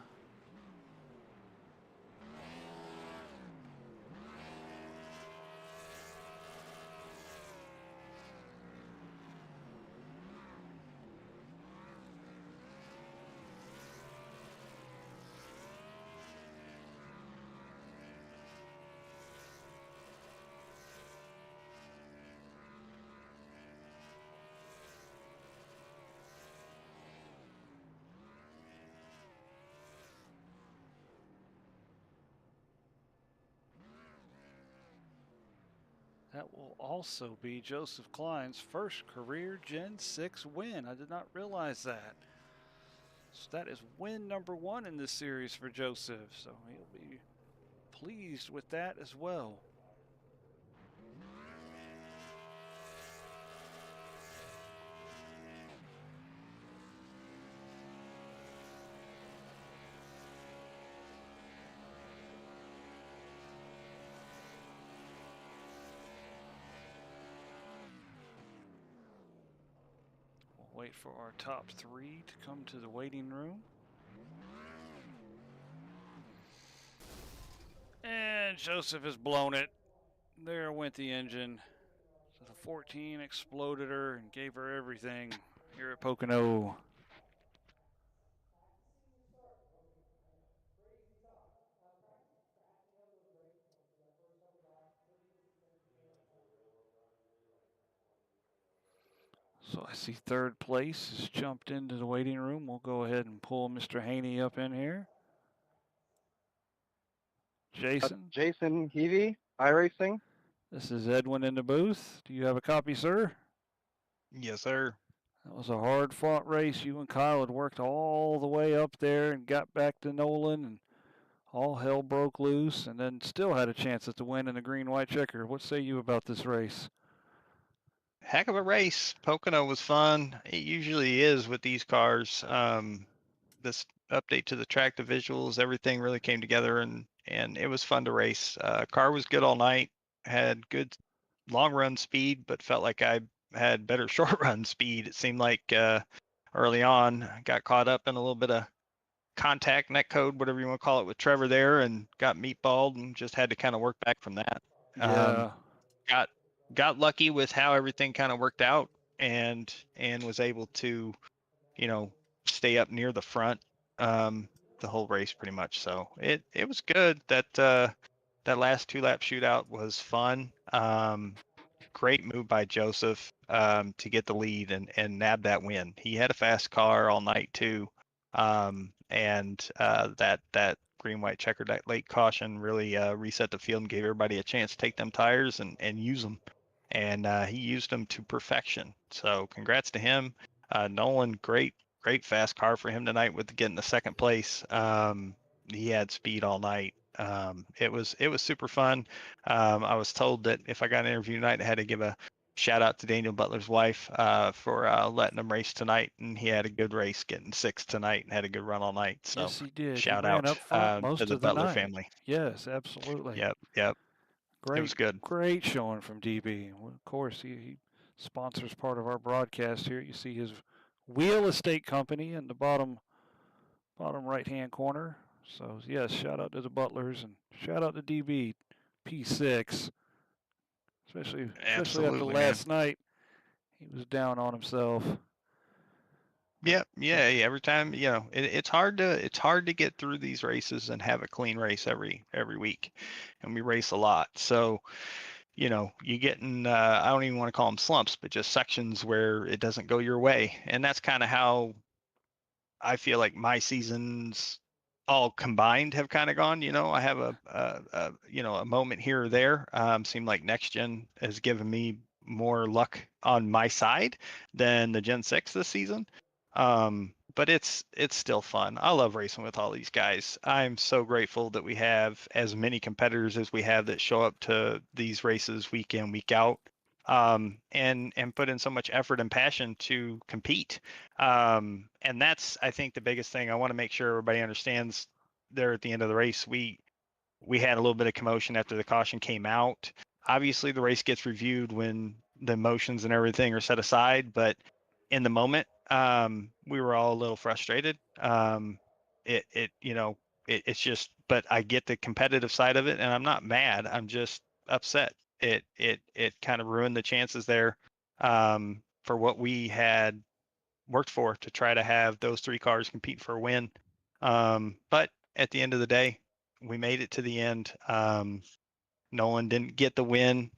That will also be Joseph Klein's first career Gen 6 win. I did not realize that. So that is win number 1 in this series for Joseph. So he'll be pleased with that as well. Wait for our top 3 to come to the waiting room. And Joseph has blown it. There went the engine. So the 14 exploded her and gave her everything here at Pocono. So I see third place has jumped into the waiting room. We'll go ahead and pull Mr. Haney up in here. Jason. Jason Heavey, iRacing. This is Edwin in the booth. Do you have a copy, sir? Yes, sir. That was a hard-fought race. You and Kyle had worked all the way up there and got back to Nolan, and all hell broke loose, and then still had a chance at the win in the green-white checker. What say you about this race? Heck of a race. Pocono was fun. It usually is with these cars. This update to the track, the visuals, everything really came together, and it was fun to race. Car was good all night. Had good long run speed, but felt like I had better short run speed. It seemed like early on, got caught up in a little bit of contact, net code, whatever you want to call it, with Trevor there, and got meatballed, and just had to kind of work back from that. Yeah. Got lucky with how everything kind of worked out, and was able to, stay up near the front the whole race pretty much. So it was good. That last 2-lap shootout was fun. Great move by Joseph to get the lead and nab that win. He had a fast car all night too, and that green-white checker, that late caution really reset the field and gave everybody a chance to take them tires and use them. And he used them to perfection. So congrats to him. Nolan, great fast car for him tonight with getting the second place. He had speed all night. It was super fun. I was told that if I got an interview tonight, I had to give a shout out to Daniel Butler's wife for letting him race tonight, and he had a good race, getting 6th tonight, and had a good run all night. So yes, he did. shout he ran out up front most to the of the Butler night. family. Yes, absolutely. Yep. Great, it was good. Great showing from DB. Well, of course, he sponsors part of our broadcast here. You see his Wheel Estate Company in the bottom right-hand corner. So, yes, shout out to the Butlers and shout out to DB P6, especially after last night. He was down on himself. Yeah. Every time, it's hard to get through these races and have a clean race every week, and we race a lot. So, you get in, I don't even want to call them slumps, but just sections where it doesn't go your way, and that's kind of how I feel like my seasons all combined have kind of gone. I have a moment here or there. Seemed like next gen has given me more luck on my side than the Gen 6 this season. but it's still fun. I love racing with all these guys. I'm so grateful that we have as many competitors as we have that show up to these races week in, week out, and put in so much effort and passion to compete. And that's, I think, the biggest thing. I want to make sure everybody understands there at the end of the race. We had a little bit of commotion after the caution came out. Obviously, the race gets reviewed when the emotions and everything are set aside, but in the moment, we were all a little frustrated. It's just, but I get the competitive side of it, and I'm not mad. I'm just upset. It kind of ruined the chances there, for what we had worked for to try to have those 3 cars compete for a win. But at the end of the day, we made it to the end. Nolan didn't get the win.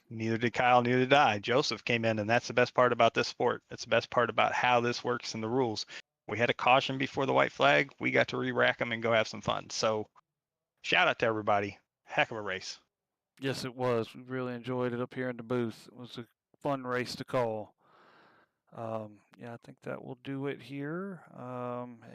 Neither did Kyle, neither did I. Joseph came in, and that's the best part about this sport. It's the best part about how this works and the rules. We had a caution before the white flag. We got to re-rack them and go have some fun. So shout out to everybody. Heck of a race. Yes, it was. We really enjoyed it up here in the booth. It was a fun race to call. Yeah, I think that will do it here.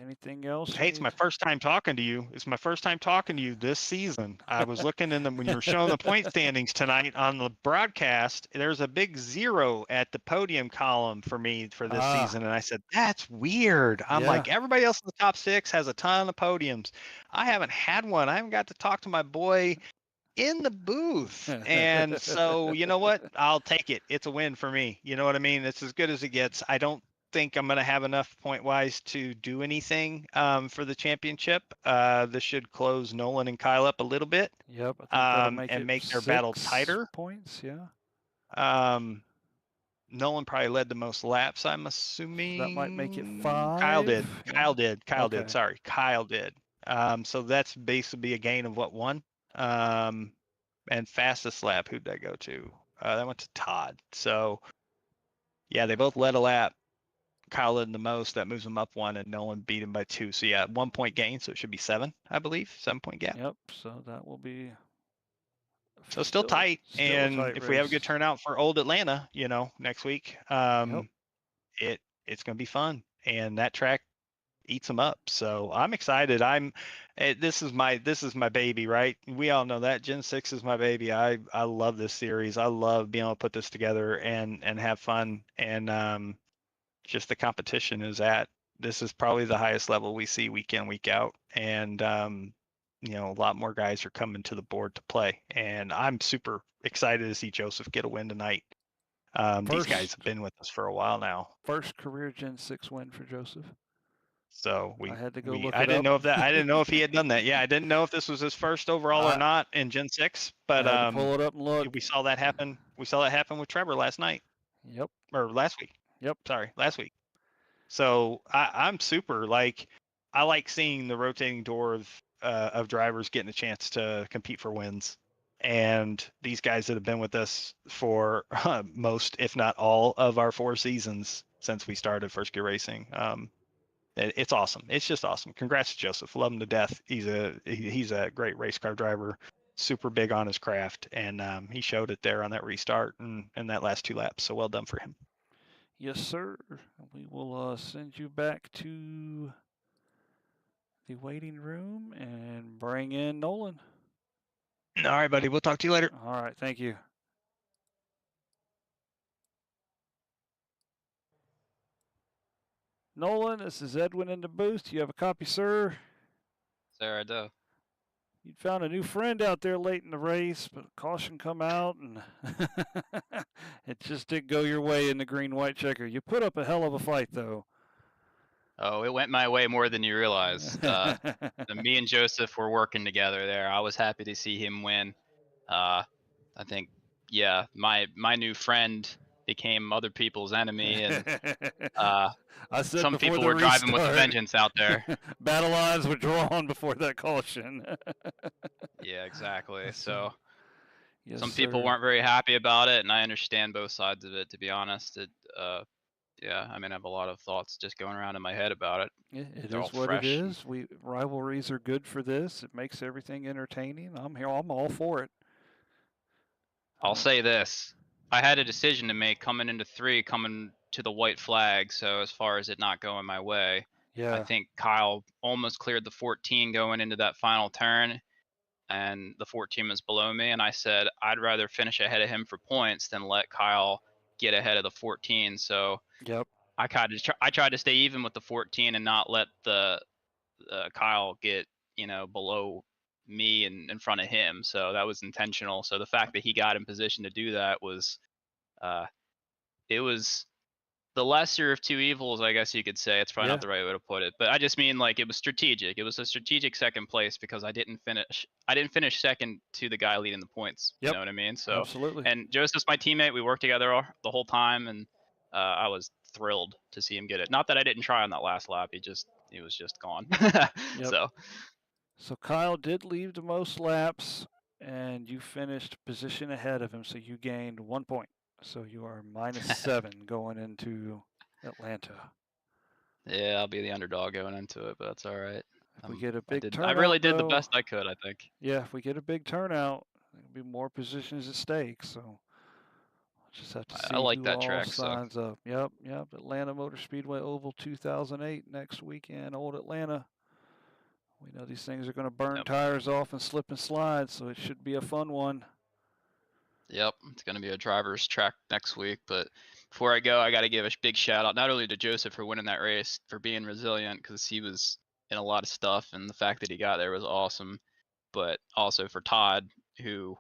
Anything else? Hey, it's my first time talking to you. It's my first time talking to you this season. I was looking in when you were showing the point standings tonight on the broadcast. There's a big 0 at the podium column for me for this season, and I said that's weird. I'm like, everybody else in the top 6 has a ton of podiums. I haven't had one. I haven't got to talk to my boy in the booth. And so, you know what? I'll take it. It's a win for me. You know what I mean? It's as good as it gets. I don't think I'm going to have enough point wise to do anything for the championship. This should close Nolan and Kyle up a little bit. Yep. I think that'll make and it make their battle tighter. Points, yeah. Nolan probably led the most laps, I'm assuming. That might make it 5. Kyle did. Yeah. Kyle did. Kyle Okay. did. Sorry. Kyle did. So that's basically a gain of what, 1? And fastest lap, who'd that go to? That went to Todd. So yeah, they both led a lap. Kyle led the most. That moves him up 1, and Nolan beat him by 2. So yeah, 1 point gain. So it should be 7, I believe. 7-point gap. Yep. So that will be. So still tight. And tight if race. we have a good turnout for Old Atlanta, next week, it's going to be fun. And that track eats them up. So I'm excited. This is my baby, right? We all know that Gen 6 is my baby. I love this series. I love being able to put this together and have fun. And just the competition this is probably the highest level we see week in, week out. And a lot more guys are coming to the board to play. And I'm super excited to see Joseph get a win tonight. These guys have been with us for a while now. First career Gen 6 win for Joseph. So I had to go look I it didn't up. know I didn't know if he had done that. Yeah, I didn't know if this was his first overall or not in Gen 6. But I had to pull it up and look. We saw that happen. We saw that happen with Trevor last night. Yep. Or last week. Yep. Sorry, last week. So I'm super I like seeing the rotating door of drivers getting a chance to compete for wins. And these guys that have been with us for most, if not all, of our 4 seasons since we started First Gear Racing. It's awesome. It's just awesome. Congrats to Joseph. Love him to death. He's a great race car driver, super big on his craft, and he showed it there on that restart and that last 2 laps. So well done for him. Yes, sir. We will send you back to the waiting room and bring in Nolan. All right, buddy. We'll talk to you later. All right. Thank you. Nolan, this is Edwin in the booth. Do you have a copy, sir? Sir, I do. You found a new friend out there late in the race, but caution come out, and it just didn't go your way in the green-white checker. You put up a hell of a fight, though. Oh, it went my way more than you realize. Me and Joseph were working together there. I was happy to see him win. I think, yeah, my new friend became other people's enemy, and I said some people were driving with a vengeance out there. Battle lines were drawn before that caution. Yeah, exactly. So yes, some people weren't very happy about it, and I understand both sides of it, to be honest. Yeah, I mean, I have a lot of thoughts just going around in my head about it. It is what it is. Rivalries are good for this. It makes everything entertaining. I'm here. I'm all for it. I'll say this. I had a decision to make coming into 3, coming to the white flag. So as far as it not going my way, I Yeah. think Kyle almost cleared the 14 going into that final turn, and the 14 was below me. And I said I'd rather finish ahead of him for points than let Kyle get ahead of the 14. So Yep. I tried to stay even with the 14 and not let the Kyle get below me and in front of him. So that was intentional. So the fact that he got in position to do that was uh, it was the lesser of two evils, I guess you could say. It's probably Yeah. not the right way to put it, but I just mean like it was strategic. It was a strategic second place because I didn't finish second to the guy leading the points. You Yep. know what I mean? So, Absolutely. and Joseph's my teammate. We worked together the whole time, and I was thrilled to see him get it. Not that I didn't try on that last lap. He was just gone. Yep. So Kyle did leave the most laps, and you finished position ahead of him, so you gained 1 point. So you are -7 going into Atlanta. Yeah, I'll be the underdog going into it, but that's all right. If we get a big I turnout, really did the though, best I could, I think. yeah, if we get a big turnout, there'll be more positions at stake. So we'll just have to I see like who that all track, so signs up. Yep. Atlanta Motor Speedway Oval 2008 next weekend, Old Atlanta. We know these things are going to burn yep. tires off and slip and slide, so it should be a fun one. Yep, it's going to be a driver's track next week. But before I go, I got to give a big shout out not only to Joseph for winning that race, for being resilient because he was in a lot of stuff, and the fact that he got there was awesome. But also for Todd, who,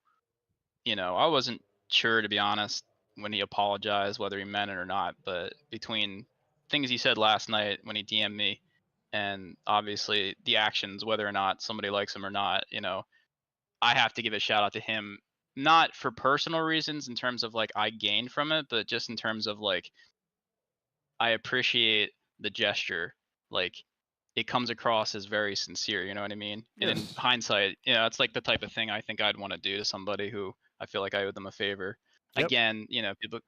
I wasn't sure, to be honest, when he apologized, whether he meant it or not. But between things he said last night when he DM'd me, and obviously the actions, whether or not somebody likes him or not, I have to give a shout out to him, not for personal reasons in terms of like I gained from it, but just in terms of like I appreciate the gesture. Like it comes across as very sincere, you know what I mean? And in Yes. hindsight, it's like the type of thing I think I'd want to do to somebody who I feel like I owe them a favor. Yep. Again,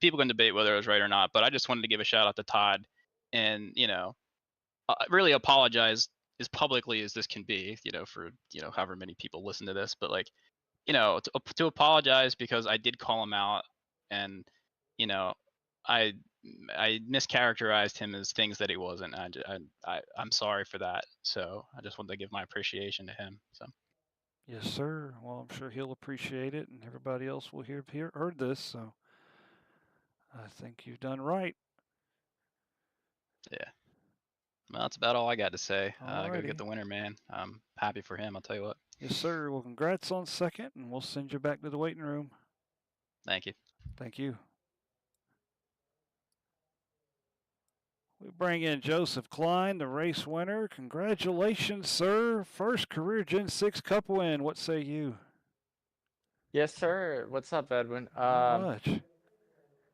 people can debate whether I was right or not, but I just wanted to give a shout out to Todd and, really apologize as publicly as this can be, for, however many people listen to this, but like, to apologize because I did call him out, and I I mischaracterized him as things that he wasn't. I'm sorry for that. So I just wanted to give my appreciation to him. So Yes, sir. Well, I'm sure he'll appreciate it, and everybody else will heard this. So I think you've done right. yeah, well, that's about all I got to say. Go Alrighty. get the winner, man. I'm happy for him. I'll tell you what. Yes, sir. Well, congrats on second, and we'll send you back to the waiting room. Thank you. Thank you. We bring in Joseph Klein, the race winner. Congratulations, sir. First career Gen 6 Cup win. What say you? Yes, sir. What's up, Edwin? Not much.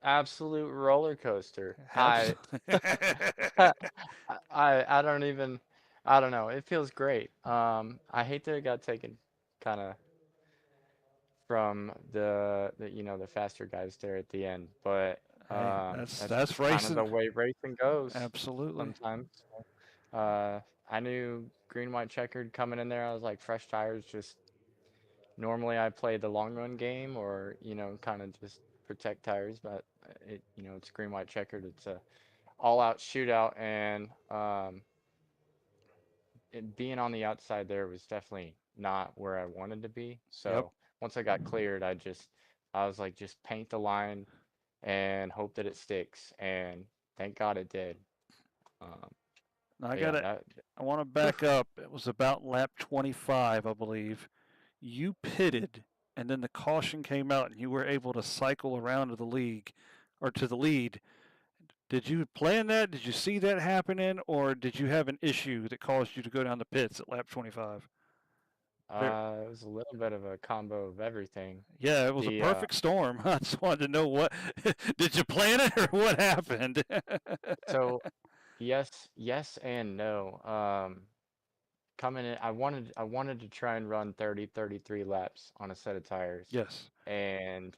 Absolute roller coaster. Abs- I don't even, I don't know. It feels great. I hate that it got taken kind of from the faster guys there at the end, but Hey, that's that's just kind of racing. the way racing goes Absolutely. sometimes. I knew green, white, checkered coming in there. I was like, fresh tires. Just normally I play the long run game or kind of just protect tires, but it's green, white, checkered. It's a all out shootout, and being on the outside there was definitely not where I wanted to be. Yep. So once I got cleared, I was like, just paint the line and hope that it sticks, and thank God it did. Now Yeah, I want to back up. It was about lap 25, I believe. You pitted, and then the caution came out, and you were able to cycle around to the lead. Did you plan that? Did you see that happening, or did you have an issue that caused you to go down the pits at lap 25? it was a little bit of a combo of everything. Yeah, it was a perfect storm. I just wanted to know what did you plan it or what happened? So yes and no. Coming in, I wanted to try and run 33 laps on a set of tires. Yes. And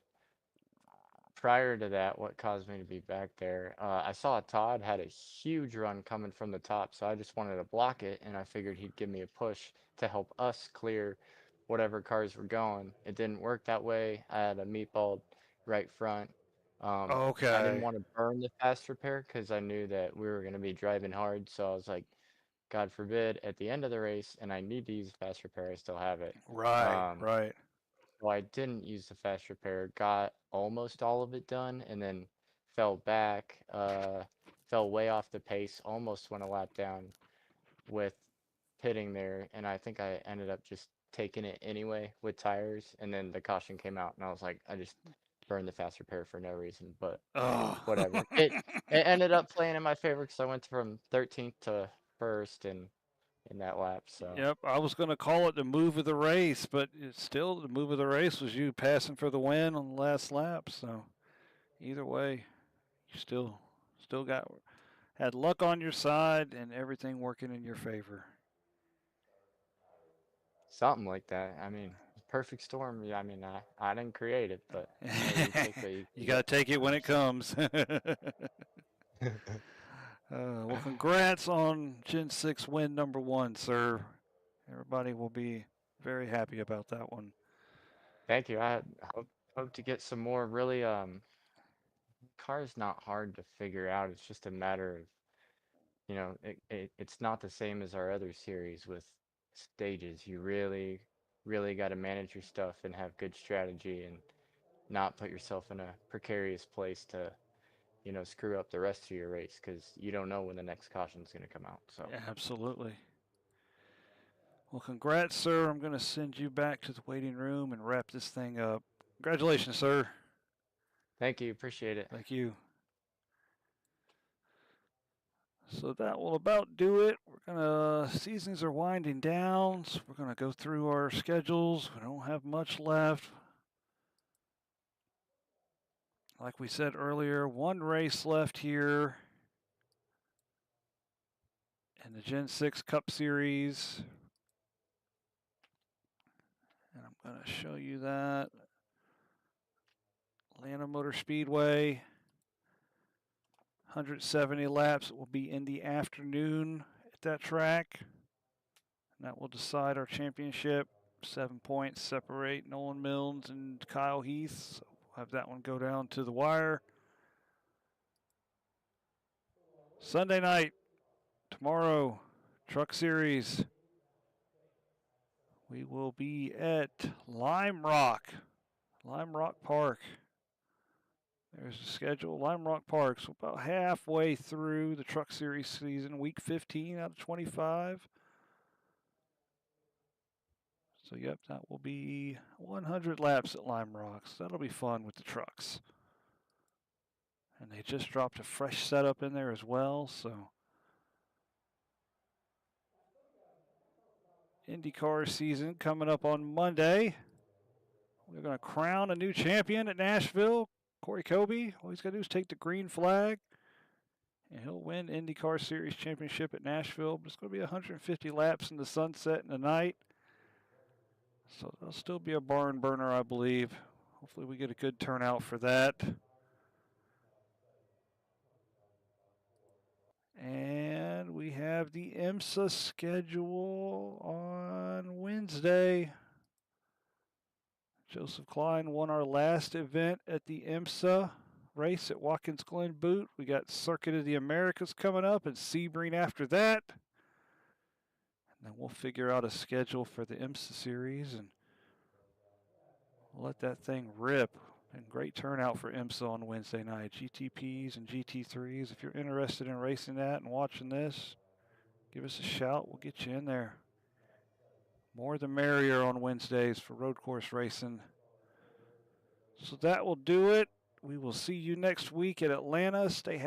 prior to that, what caused me to be back there, I saw Todd had a huge run coming from the top, so I just wanted to block it, and I figured he'd give me a push to help us clear whatever cars were going. It didn't work that way. I had a meatball right front, I Okay. didn't want to burn the fast repair because I knew that we were going to be driving hard. So I was like, God forbid, at the end of the race, and I need to use the fast repair, I still have it. Right. Right. So I didn't use the fast repair, got almost all of it done, and then fell back, fell way off the pace, almost went a lap down with pitting there, and I think I ended up just taking it anyway with tires, and then the caution came out, and I was like, I just burned the fast repair for no reason, but Oh. whatever. It ended up playing in my favor because I went from 13th to first in that lap. So Yep, I was going to call it the move of the race, but it's still the move of the race was you passing for the win on the last lap. So either way, you still had luck on your side and everything working in your favor. something like that. I mean, perfect storm. Yeah, I mean, I didn't create it, but you got to take it when it comes. Well, congrats on Gen 6 win number 1, sir. Everybody will be very happy about that one. Thank you. I hope to get some more. Really, car's not hard to figure out. It's just a matter of, you know, it's not the same as our other series with stages. You really got to manage your stuff and have good strategy and not put yourself in a precarious place to, you know, screw up the rest of your race because you don't know when the next caution is going to come out. So yeah, absolutely. Well, congrats, sir. I'm going to send you back to the waiting room and wrap this thing up. Congratulations, sir. thank you. Appreciate it. Thank you. So that will about do it. Seasons are winding down, so we're gonna go through our schedules. We don't have much left. Like we said earlier, one race left here in the Gen 6 Cup Series. And I'm gonna show you that. Atlanta Motor Speedway. 170 laps. It will be in the afternoon at that track. And that will decide our championship. 7 points separate Nolan Milnes and Kyle Heath. So we'll have that one go down to the wire. Sunday night, tomorrow, Truck Series. We will be at Lime Rock Park. There's the schedule, Lime Rock Park. So about halfway through the Truck Series season, week 15 out of 25. So, yep, that will be 100 laps at Lime Rock. So that'll be fun with the trucks. And they just dropped a fresh setup in there as well. So, IndyCar season coming up on Monday. We're going to crown a new champion at Nashville. Corey Kobe. All he's got to do is take the green flag, and he'll win IndyCar Series Championship at Nashville. But it's going to be 150 laps in the sunset in the night. So there'll still be a barn burner, I believe. Hopefully we get a good turnout for that. And we have the IMSA schedule on Wednesday. Joseph Klein won our last event at the IMSA race at Watkins Glen Butte. We got Circuit of the Americas coming up and Sebring after that. And then we'll figure out a schedule for the IMSA series and we'll let that thing rip. And great turnout for IMSA on Wednesday night. GTPs and GT3s. If you're interested in racing that and watching this, give us a shout. We'll get you in there. More the merrier on Wednesdays for road course racing. So that will do it. We will see you next week at Atlanta. Stay happy.